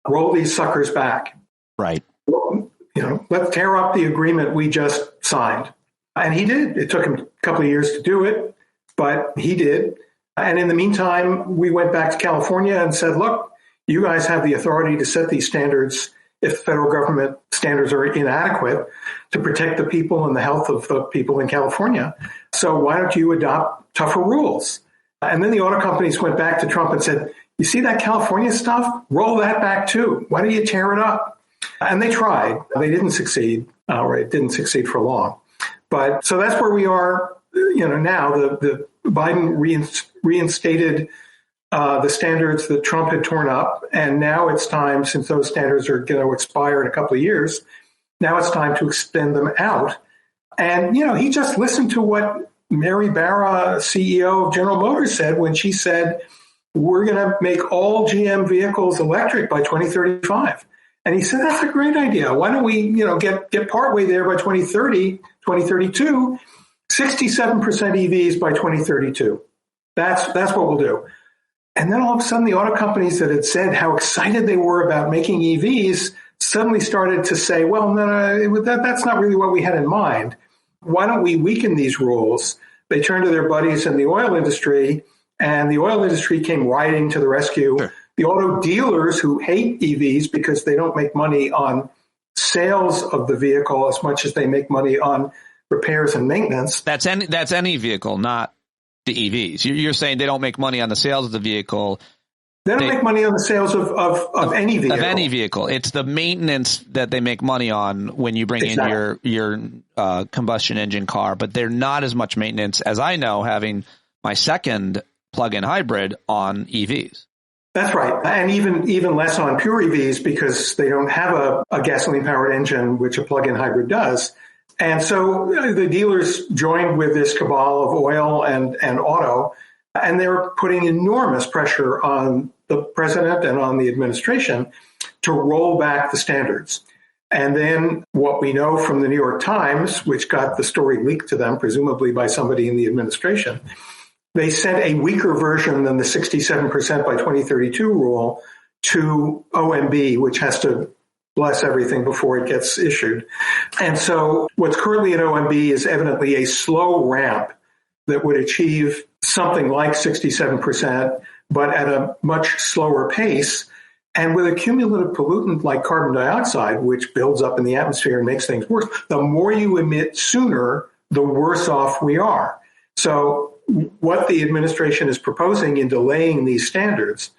roll these suckers back. Right. Let's tear up the agreement we just signed. And he did. It took him a couple of years to do it, but he did. And in the meantime, we went back to California and said, look, you guys have the authority to set these standards if federal government standards are inadequate to protect the people and the health of the people in California. So why don't you adopt tougher rules? And then the auto companies went back to Trump and said, you see that California stuff? Roll that back too. Why don't you tear it up? And they tried. They didn't succeed, or it didn't succeed for long. But so that's where we are, now. The Biden reinstated the standards that Trump had torn up. And now it's time, since those standards are going to expire in a couple of years, now it's time to extend them out. And, he just listened to what Mary Barra, CEO of General Motors, said when she said, we're going to make all GM vehicles electric by 2035. And he said, that's a great idea. Why don't we, get partway there by 2030, 2032, 67% EVs by 2032. That's what we'll do. And then all of a sudden, the auto companies that had said how excited they were about making EVs suddenly started to say, well, no, that's not really what we had in mind. Why don't we weaken these rules? They turned to their buddies in the oil industry, and the oil industry came riding to the rescue. Sure. The auto dealers who hate EVs because they don't make money on sales of the vehicle as much as they make money on repairs and maintenance. That's any vehicle, not the EVs. You're saying they don't make money on the sales of the vehicle. They don't make money on the sales of any vehicle. Of any vehicle. It's the maintenance that they make money on when you bring in your combustion engine car. But they're not as much maintenance as I know, having my second plug-in hybrid on EVs. That's right. And even less on pure EVs because they don't have a gasoline-powered engine, which a plug-in hybrid does. And so the dealers joined with this cabal of oil and auto, and they were putting enormous pressure on the president and on the administration to roll back the standards. And then what we know from the New York Times, which got the story leaked to them, presumably by somebody in the administration, they sent a weaker version than the 67% by 2032 rule to OMB, which has to bless everything before it gets issued. And so what's currently at OMB is evidently a slow ramp that would achieve something like 67%, but at a much slower pace. And with a cumulative pollutant like carbon dioxide, which builds up in the atmosphere and makes things worse, the more you emit sooner, the worse off we are. So what the administration is proposing in delaying these standards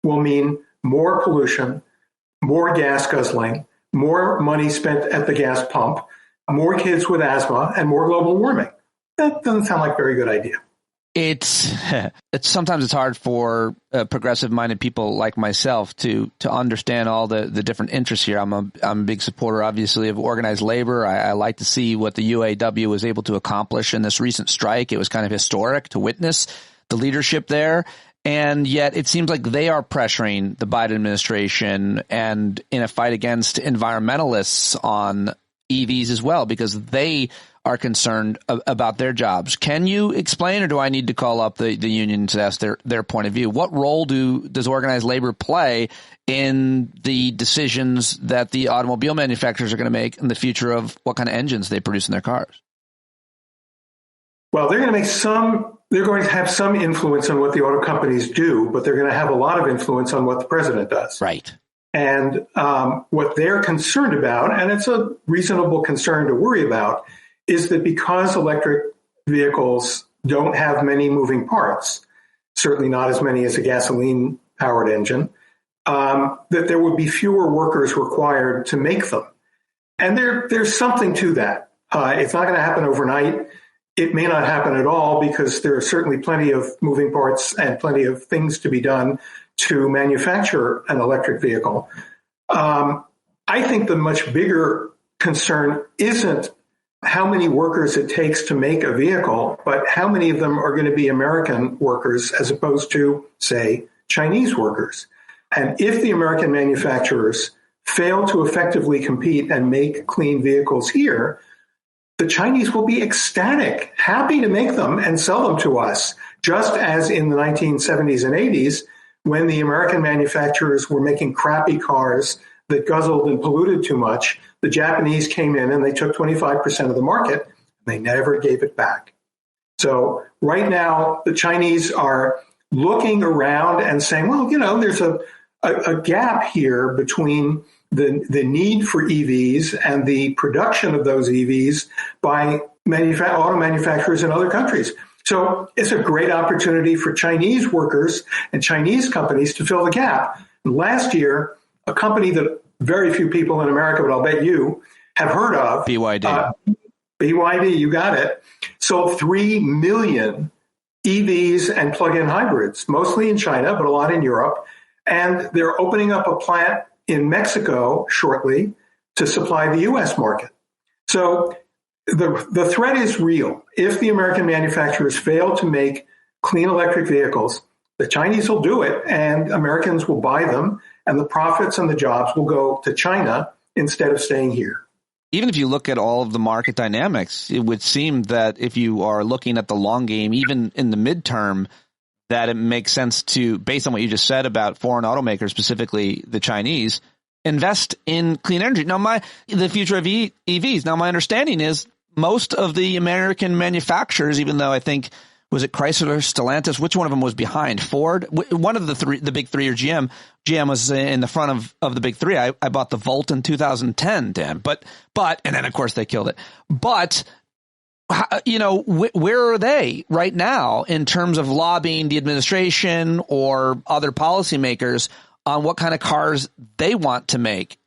will mean more pollution, more gas guzzling, more money spent at the gas pump, more kids with asthma, and more global warming. that doesn't sound like a very good idea. It's sometimes it's hard for progressive-minded people like myself to understand all the different interests here. I'm a big supporter, obviously, of organized labor. I like to see what the UAW was able to accomplish in this recent strike. It was kind of historic to witness the leadership there. And yet it seems like they are pressuring the Biden administration and in a fight against environmentalists on EVs as well, because they are concerned about their jobs. Can you explain, or do I need to call up the union to ask their point of view? What role does organized labor play in the decisions that the automobile manufacturers are going to make in the future of what kind of engines they produce in their cars? Well, they're going to have some influence on what the auto companies do, but they're going to have a lot of influence on what the president does. Right. And what they're concerned about, and it's a reasonable concern to worry about, is that because electric vehicles don't have many moving parts, certainly not as many as a gasoline-powered engine, that there would be fewer workers required to make them. And there's something to that. It's not going to happen overnight. It may not happen at all because there are certainly plenty of moving parts and plenty of things to be done to manufacture an electric vehicle. I think the much bigger concern isn't how many workers it takes to make a vehicle, but how many of them are going to be American workers as opposed to, say, Chinese workers. And if the American manufacturers fail to effectively compete and make clean vehicles here, the Chinese will be ecstatic, happy to make them and sell them to us, just as in the 1970s and 80s, when the American manufacturers were making crappy cars that guzzled and polluted too much. The Japanese came in and they took 25% of the market, and they never gave it back. So right now, the Chinese are looking around and saying, well, there's a gap here between the need for EVs and the production of those EVs by auto manufacturers in other countries. So it's a great opportunity for Chinese workers and Chinese companies to fill the gap. And last year, a company that very few people in America, but I'll bet you, have heard of. BYD. BYD, you got it. Sold 3 million EVs and plug-in hybrids, mostly in China, but a lot in Europe. And they're opening up a plant in Mexico shortly to supply the U.S. market. So the threat is real. If the American manufacturers fail to make clean electric vehicles, the Chinese will do it, and Americans will buy them, and the profits and the jobs will go to China instead of staying here. Even if you look at all of the market dynamics, it would seem that if you are looking at the long game, even in the midterm, that it makes sense to, based on what you just said about foreign automakers, specifically the Chinese, invest in clean energy. Now, the future of EVs. Now, my understanding is most of the American manufacturers, even though I think, was it Chrysler, Stellantis? Which one of them was behind? Ford? One of the big three, or GM. GM was in the front of the big three. I bought the Volt in 2010, Dan. But, and then of course they killed it. But, where are they right now in terms of lobbying the administration or other policymakers on what kind of cars they want to make?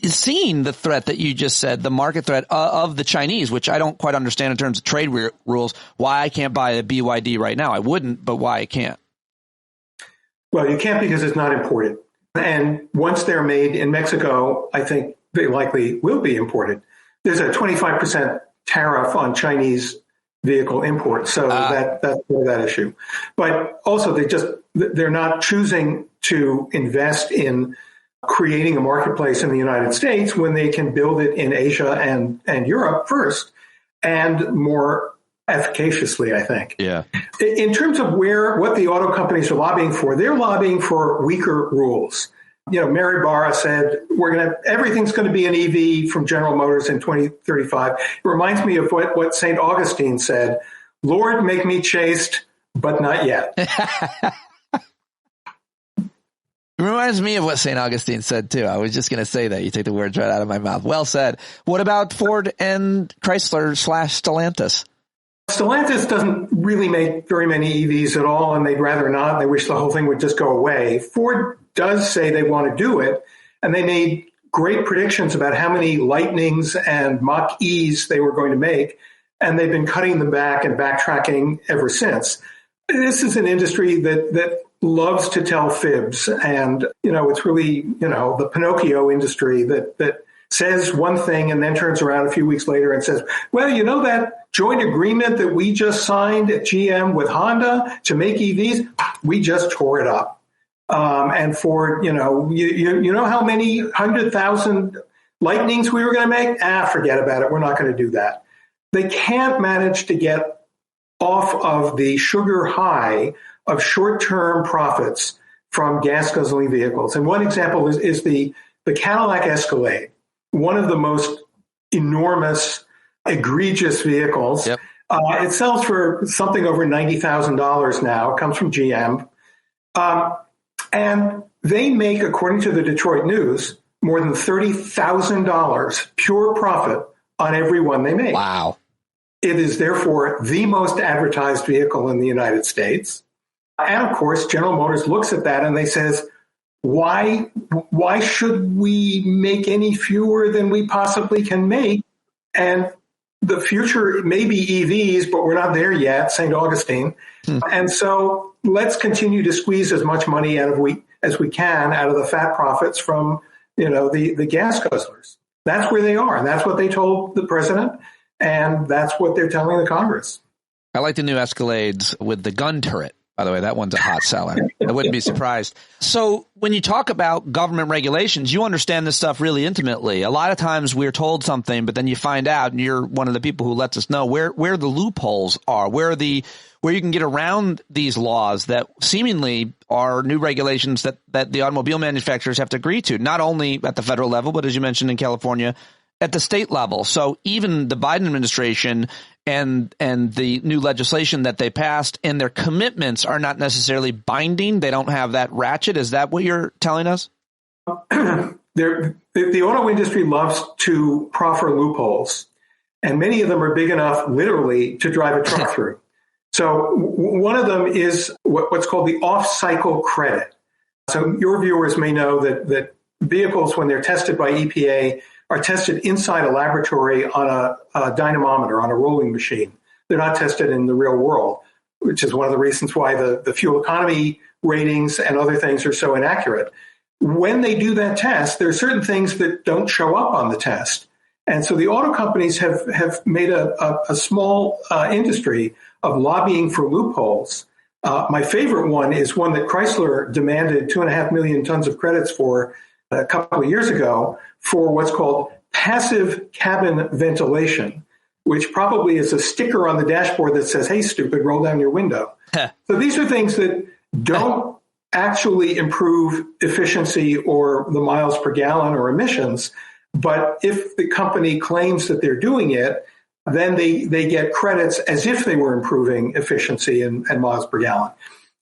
Seeing the threat that you just said, the market threat of the Chinese, which I don't quite understand in terms of trade rules, why I can't buy a BYD right now. I wouldn't, but why I can't? Well, you can't because it's not imported. And once they're made in Mexico, I think they likely will be imported. There's a 25% tariff on Chinese vehicle imports, so that's that issue. But also, they're not choosing to invest in creating a marketplace in the United States when they can build it in Asia and Europe first, and more efficaciously, I think. Yeah. In terms of what the auto companies are lobbying for, they're lobbying for weaker rules. Mary Barra said everything's going to be an EV from General Motors in 2035. It reminds me of what St. Augustine said: "Lord, make me chaste, but not yet." It reminds me of what St. Augustine said, too. I was just going to say that. You take the words right out of my mouth. Well said. What about Ford and Chrysler / Stellantis? Stellantis doesn't really make very many EVs at all, and they'd rather not. They wish the whole thing would just go away. Ford does say they want to do it, and they made great predictions about how many Lightnings and Mach-E's they were going to make. and they've been cutting them back and backtracking ever since. This is an industry that loves to tell fibs, and it's really the Pinocchio industry that says one thing and then turns around a few weeks later and says, well, that joint agreement that we just signed at GM with Honda to make EVs, we just tore it up. And for, you know how many 100,000 Lightnings we were going to make? Forget about it. We're not going to do that. They can't manage to get off of the sugar high of short-term profits from gas guzzling vehicles. And one example is the Cadillac Escalade, one of the most enormous, egregious vehicles. Yep. It sells for something over $90,000 now. It comes from GM. And they make, according to the Detroit News, more than $30,000 pure profit on every one they make. Wow. It is therefore the most advertised vehicle in the United States. And of course, General Motors looks at that and they says, why should we make any fewer than we possibly can make? And the future may be EVs, but we're not there yet, St. Augustine. And so let's continue to squeeze as much money as we can out of the fat profits from, the gas guzzlers. That's where they are. And that's what they told the president. And that's what they're telling the Congress. I like the new Escalades with the gun turret. By the way, that one's a hot seller. I wouldn't be surprised. So when you talk about government regulations, you understand this stuff really intimately. A lot of times we're told something, but then you find out, and you're one of the people who lets us know where the loopholes are, where you can get around these laws that seemingly are new regulations that the automobile manufacturers have to agree to, not only at the federal level, but as you mentioned in California, at the state level. So even the Biden administration and the new legislation that they passed and their commitments are not necessarily binding. They don't have that ratchet. Is that what you're telling us? The auto industry loves to proffer loopholes, and many of them are big enough literally to drive a truck through. So one of them is what's called the off-cycle credit. So your viewers may know that vehicles, when they're tested by EPA, are tested inside a laboratory on a dynamometer, on a rolling machine. They're not tested in the real world, which is one of the reasons why the fuel economy ratings and other things are so inaccurate. When they do that test, there are certain things that don't show up on the test. And so the auto companies have made a small industry of lobbying for loopholes. My favorite one is one that Chrysler demanded 2.5 million tons of credits for a couple of years ago for what's called passive cabin ventilation, which probably is a sticker on the dashboard that says, hey, stupid, roll down your window. So these are things that don't actually improve efficiency or the miles per gallon or emissions. But if the company claims that they're doing it, then they get credits as if they were improving efficiency and miles per gallon.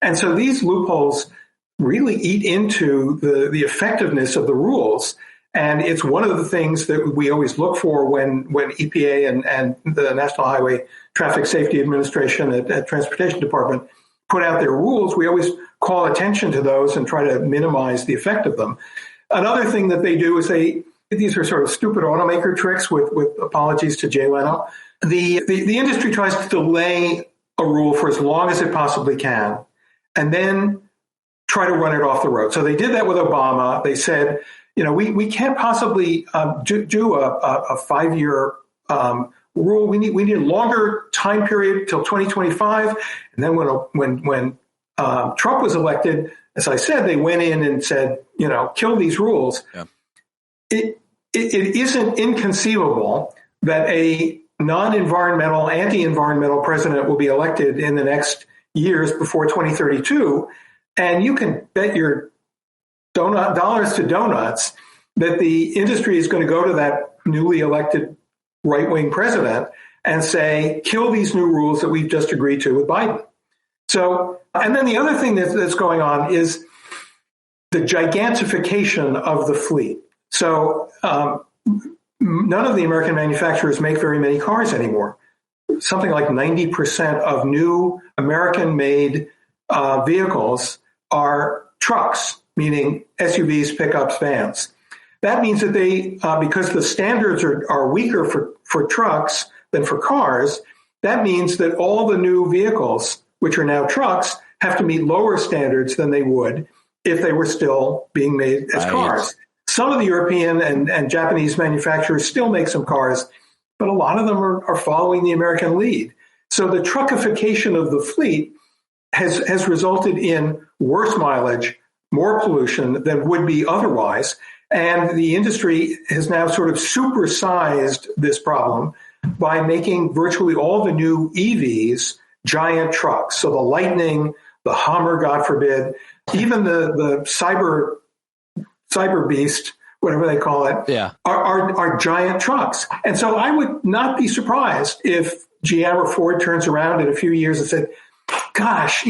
And so these loopholes really eat into the effectiveness of the rules. And it's one of the things that we always look for when EPA and the National Highway Traffic Safety Administration at Transportation Department put out their rules. We always call attention to those and try to minimize the effect of them. Another thing that they do is these are sort of stupid automaker tricks with apologies to Jay Leno. The industry tries to delay a rule for as long as it possibly can and then try to run it off the road. So they did that with Obama. They said, we can't possibly do a 5-year rule. We need a longer time period till 2025. And then when Trump was elected, as I said, they went in and said, kill these rules. Yeah. It isn't inconceivable that a non-environmental, anti-environmental president will be elected in the next years before 2032. And you can bet your dollars to donuts that the industry is going to go to that newly elected right-wing president and say, kill these new rules that we've just agreed to with Biden. So, and then the other thing that's going on is the gigantification of the fleet. So none of the American manufacturers make very many cars anymore. Something like 90% of new American-made vehicles are trucks, meaning SUVs, pickups, vans. That means that they, because the standards are weaker for trucks, than for cars, that means that all the new vehicles, which are now trucks, have to meet lower standards than they would if they were still being made as cars. Some of the European and Japanese manufacturers still make some cars, but a lot of them are following the American lead. So the truckification of the fleet has resulted in worse mileage, more pollution than would be otherwise. And the industry has now sort of supersized this problem by making virtually all the new EVs giant trucks. So the Lightning, the Hummer, God forbid, even the Cyber Beast, whatever they call it, are giant trucks. And so I would not be surprised if GM or Ford turns around in a few years and said, gosh,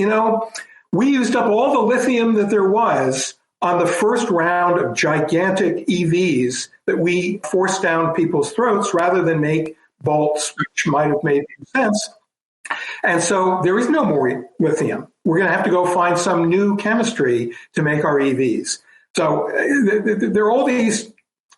we used up all the lithium that there was on the first round of gigantic EVs that we forced down people's throats rather than make bolts, which might have made sense. And so there is no more lithium. We're going to have to go find some new chemistry to make our EVs. So there are all these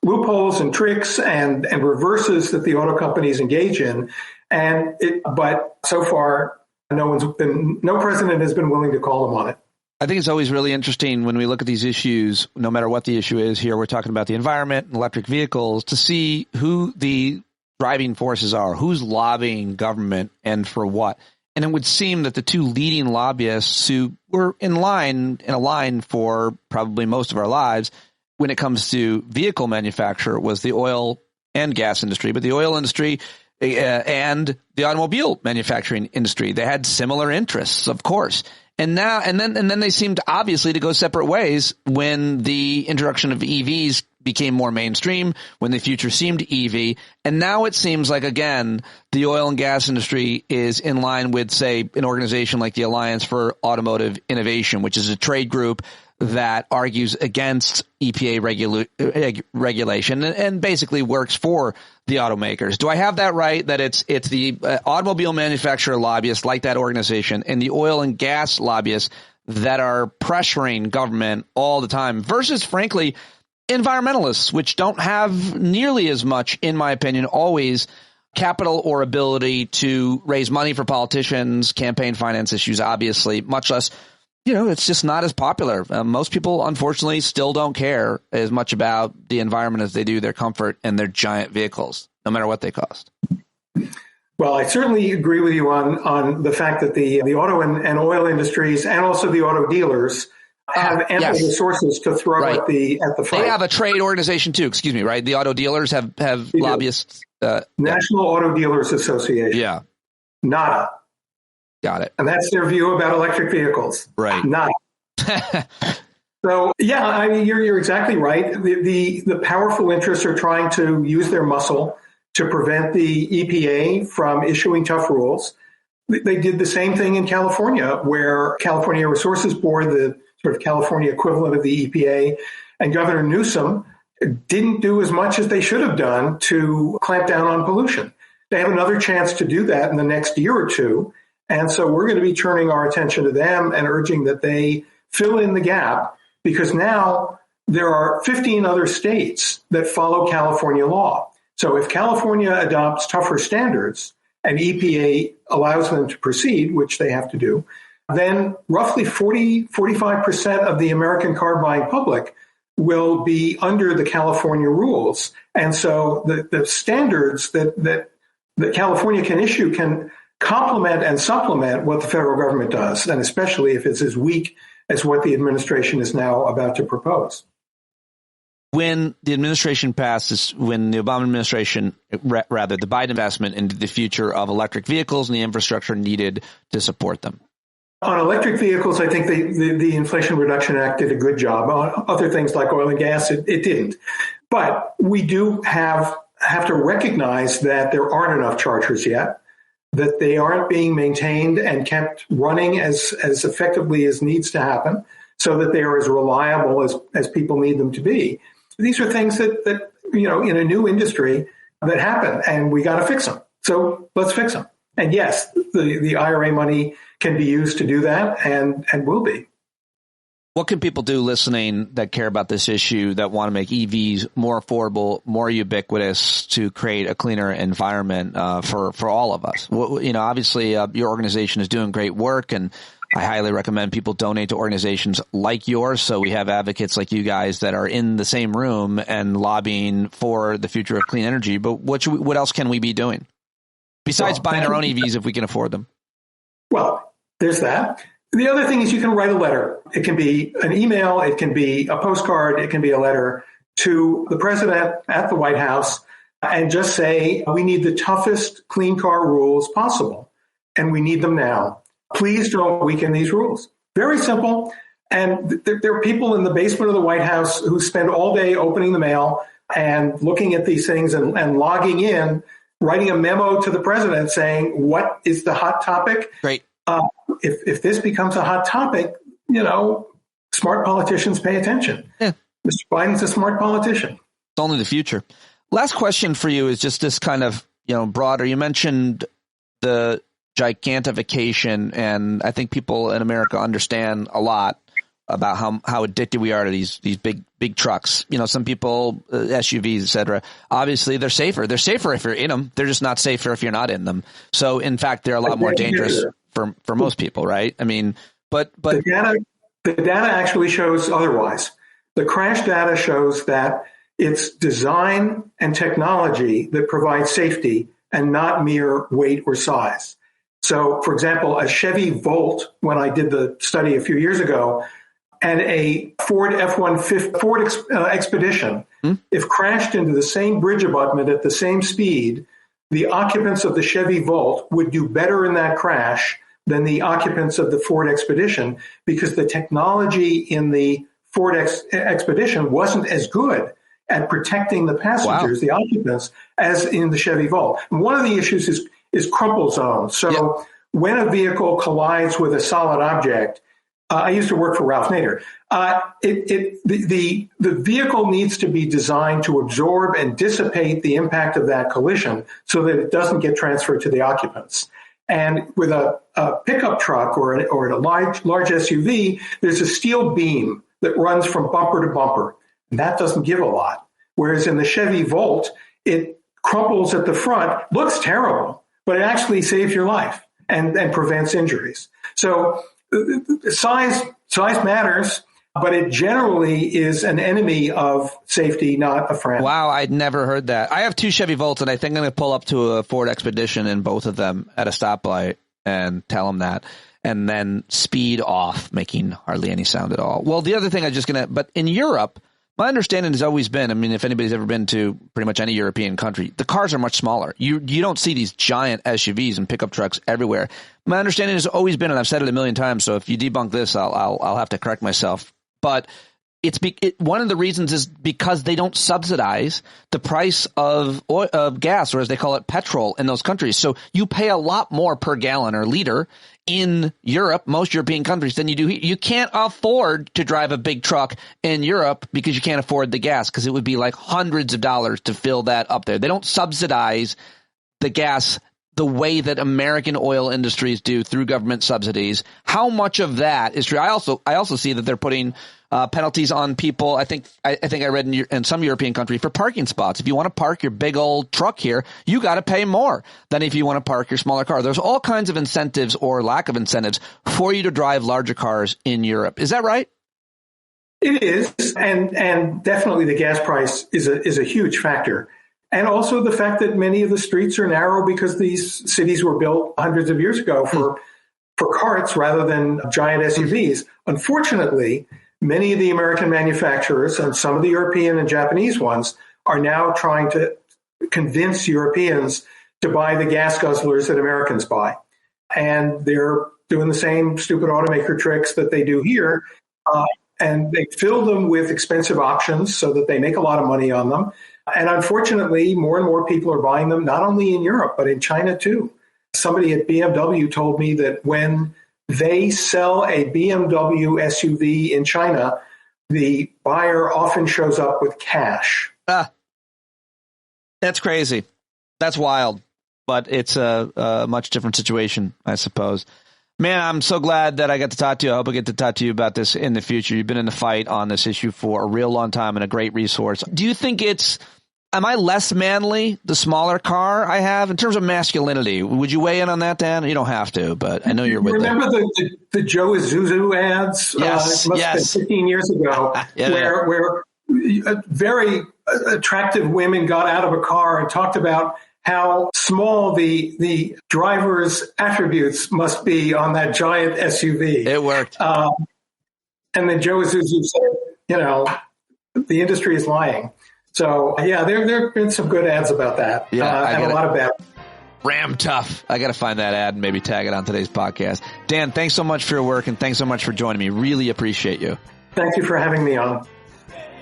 loopholes and tricks and reverses that the auto companies engage in. But so far, no president has been willing to call them on it. I think it's always really interesting when we look at these issues, no matter what the issue is. Here we're talking about the environment and electric vehicles, to see who the driving forces are, who's lobbying government and for what. And it would seem that the two leading lobbyists who were in a line for probably most of our lives when it comes to vehicle manufacture was the oil and gas industry, but the oil industry and the automobile manufacturing industry. They had similar interests, of course. And then they seemed obviously to go separate ways when the introduction of EVs became more mainstream, when the future seemed EV. And now it seems like, again, the oil and gas industry is in line with, say, an organization like the Alliance for Automotive Innovation, which is a trade group that argues against EPA regulation and basically works for the automakers. Do I have that right, that it's the automobile manufacturer lobbyists like that organization and the oil and gas lobbyists that are pressuring government all the time versus, frankly, environmentalists, which don't have nearly as much, in my opinion, always capital or ability to raise money for politicians, campaign finance issues, obviously, much less, it's just not as popular. Most people, unfortunately, still don't care as much about the environment as they do their comfort and their giant vehicles, no matter what they cost. Well, I certainly agree with you on the fact that the auto and oil industries and also the auto dealers have ample resources to throw at the fight. They have a trade organization too. Excuse me, right? The auto dealers have lobbyists. National Auto Dealers Association. Yeah. NADA. Got it. And that's their view about electric vehicles. Right. NADA. So, I mean, you're exactly right. The powerful interests are trying to use their muscle to prevent the EPA from issuing tough rules. They did the same thing in California, where California Resources Board, the sort of California equivalent of the EPA, and Governor Newsom didn't do as much as they should have done to clamp down on pollution. They have another chance to do that in the next year or two. And so we're going to be turning our attention to them and urging that they fill in the gap, because now there are 15 other states that follow California law. So if California adopts tougher standards and EPA allows them to proceed, which they have to do, then roughly 45% of the American car buying public will be under the California rules. And so the standards that California can issue can complement and supplement what the federal government does, and especially if it's as weak as what the administration is now about to propose. When the administration passes, when the Obama administration, rather the Biden investment into the future of electric vehicles and the infrastructure needed to support them? On electric vehicles, I think the Inflation Reduction Act did a good job. On other things like oil and gas, it didn't. But we do have to recognize that there aren't enough chargers yet, that they aren't being maintained and kept running as effectively as needs to happen, so that they are as reliable as people need them to be. These are things that in a new industry that happen, and we got to fix them. So let's fix them. And yes, the IRA money can be used to do that, and will be. What can people do listening that care about this issue, that want to make EVs more affordable, more ubiquitous, to create a cleaner environment for all of us? Obviously, your organization is doing great work, and I highly recommend people donate to organizations like yours, so we have advocates like you guys that are in the same room and lobbying for the future of clean energy. But what else can we be doing besides buying our own EVs if we can afford them? Well, there's that. The other thing is you can write a letter. It can be an email, it can be a postcard, it can be a letter to the president at the White House, and just say, we need the toughest clean car rules possible, and we need them now. Please don't weaken these rules. Very simple. And there are people in the basement of the White House who spend all day opening the mail and looking at these things and logging in, writing a memo to the president saying, what is the hot topic? Great. If this becomes a hot topic, smart politicians pay attention. Yeah. Mr. Biden's a smart politician. It's only the future. Last question for you is just this kind of, broader. You mentioned the gigantification, and I think people in America understand a lot about how addicted we are to these big trucks. Some people, SUVs, et cetera, obviously they're safer. They're safer if you're in them. They're just not safer if you're not in them. So in fact, they're a lot more dangerous for most people, right? I mean, but the data actually shows otherwise. The crash data shows that it's design and technology that provide safety and not mere weight or size. So, for example, a Chevy Volt, when I did the study a few years ago, and a Ford Expedition, if crashed into the same bridge abutment at the same speed, the occupants of the Chevy Volt would do better in that crash than the occupants of the Ford Expedition, because the technology in the Ford Expedition wasn't as good at protecting the passengers, the occupants, as in the Chevy Volt. And one of the issues is crumple zone. So when a vehicle collides with a solid object, I used to work for Ralph Nader. The vehicle needs to be designed to absorb and dissipate the impact of that collision so that it doesn't get transferred to the occupants. And with a pickup truck or a large SUV, there's a steel beam that runs from bumper to bumper, and that doesn't give a lot. Whereas in the Chevy Volt, it crumples at the front, looks terrible, but it actually saves your life and prevents injuries. So size matters, but it generally is an enemy of safety, not a friend. Wow, I'd never heard that. I have two Chevy Volts, and I think I'm going to pull up to a Ford Expedition in both of them at a stoplight and tell them that, and then speed off, making hardly any sound at all. Well, the other thing but in Europe, my understanding has always been, I mean, if anybody's ever been to pretty much any European country, the cars are much smaller. You don't see these giant SUVs and pickup trucks everywhere. My understanding has always been, and I've said it a million times, so if you debunk this, I'll have to correct myself. But one of the reasons is because they don't subsidize the price of gas, or as they call it, petrol, in those countries. So you pay a lot more per gallon or liter in Europe, most European countries, than you do here. You can't afford to drive a big truck in Europe because you can't afford the gas, because it would be like hundreds of dollars to fill that up there. They don't subsidize the gas the way that American oil industries do through government subsidies. How much of that is true? I also see that they're putting penalties on people. I think I read in some European country for parking spots. If you want to park your big old truck here, you got to pay more than if you want to park your smaller car. There's all kinds of incentives or lack of incentives for you to drive larger cars in Europe. Is that right? It is, and definitely the gas price is a huge factor. And also the fact that many of the streets are narrow because these cities were built hundreds of years ago for carts rather than giant SUVs. Unfortunately, many of the American manufacturers and some of the European and Japanese ones are now trying to convince Europeans to buy the gas guzzlers that Americans buy. And they're doing the same stupid automaker tricks that they do here. And they fill them with expensive options so that they make a lot of money on them. And unfortunately, more and more people are buying them, not only in Europe, but in China too. Somebody at BMW told me that when they sell a BMW SUV in China, the buyer often shows up with cash. That's crazy. That's wild. But it's a much different situation, I suppose. Man, I'm so glad that I got to talk to you. I hope I get to talk to you about this in the future. You've been in the fight on this issue for a real long time and a great resource. Do you think am I less manly, the smaller car I have, in terms of masculinity? Would you weigh in on that, Dan? You don't have to, but I know you're with Remember the Joe Isuzu ads? Yes, it must have been 15 years ago, where very attractive women got out of a car and talked about how small the driver's attributes must be on that giant SUV. It worked. And then Joe Isuzu said, the industry is lying. So, yeah, there have been some good ads about that. Yeah, and a lot of bad. Ram tough. I got to find that ad and maybe tag it on today's podcast. Dan, thanks so much for your work, and thanks so much for joining me. Really appreciate you. Thank you for having me on.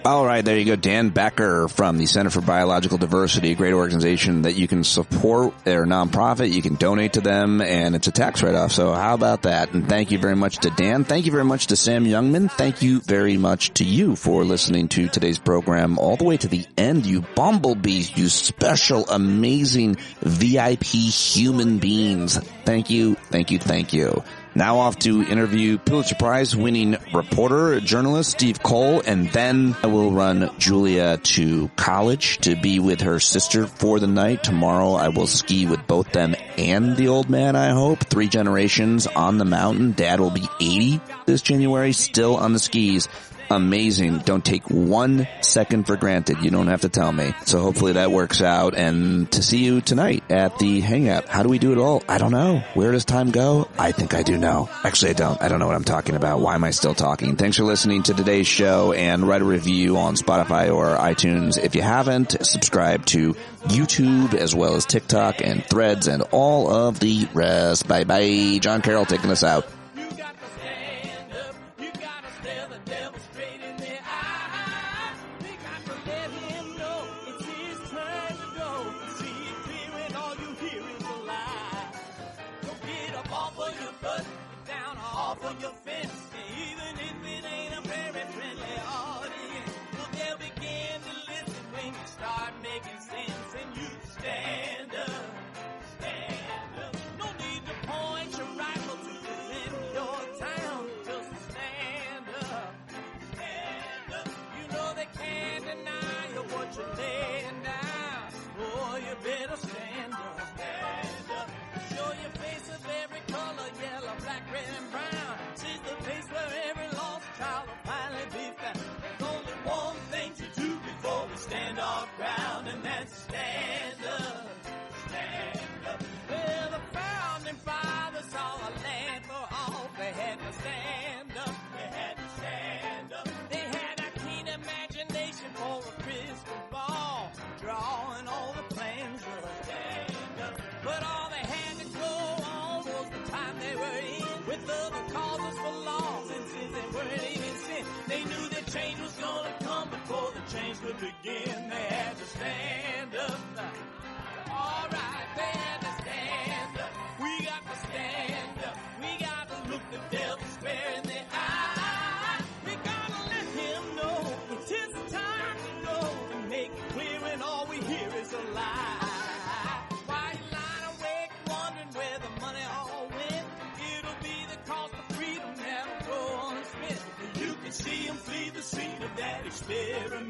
All right, there you go. Dan Becker from the Center for Biological Diversity, a great organization that you can support. They're a nonprofit. You can donate to them, and it's a tax write-off. So how about that? And thank you very much to Dan. Thank you very much to Sam Youngman. Thank you very much to you for listening to today's program all the way to the end, you bumblebees, you special, amazing VIP human beings. Thank you, thank you, thank you. Now off to interview Pulitzer Prize winning reporter, journalist Steve Cole, and then I will run Julia to college to be with her sister for the night. Tomorrow I will ski with both them and the old man, I hope. 3 generations on the mountain. Dad will be 80 this January, still on the skis. Amazing. Don't take 1 second for granted. You don't have to tell me. So hopefully that works out. And to see you tonight at the Hangout. How do we do it all? I don't know. Where does time go? I think I do know. Actually, I don't. I don't know what I'm talking about. Why am I still talking? Thanks for listening to today's show, and write a review on Spotify or iTunes. If you haven't, subscribe to YouTube as well as TikTok and Threads and all of the rest. Bye-bye. John Carroll taking us out. Stand our ground, and that's stand up, stand up. Well, the founding fathers saw a land for all. They had to stand up, they had to stand up. They had a keen imagination for a crystal ball, drawing all the plans of stand up. But all they had to go on was the time they were in, with other causes for laws, and since they weren't even sin, they knew that change was gonna come before the change would begin. They had to stand up. All right, they had to stand up. We got to stand up. We got to look the devil square in the eye. We gotta let him know it's his time to go, and make it clear when all we hear is a lie. Why you lying awake wondering where the money all went? It'll be the cost of freedom that'll go unspent. You can see him flee the scene of that experiment.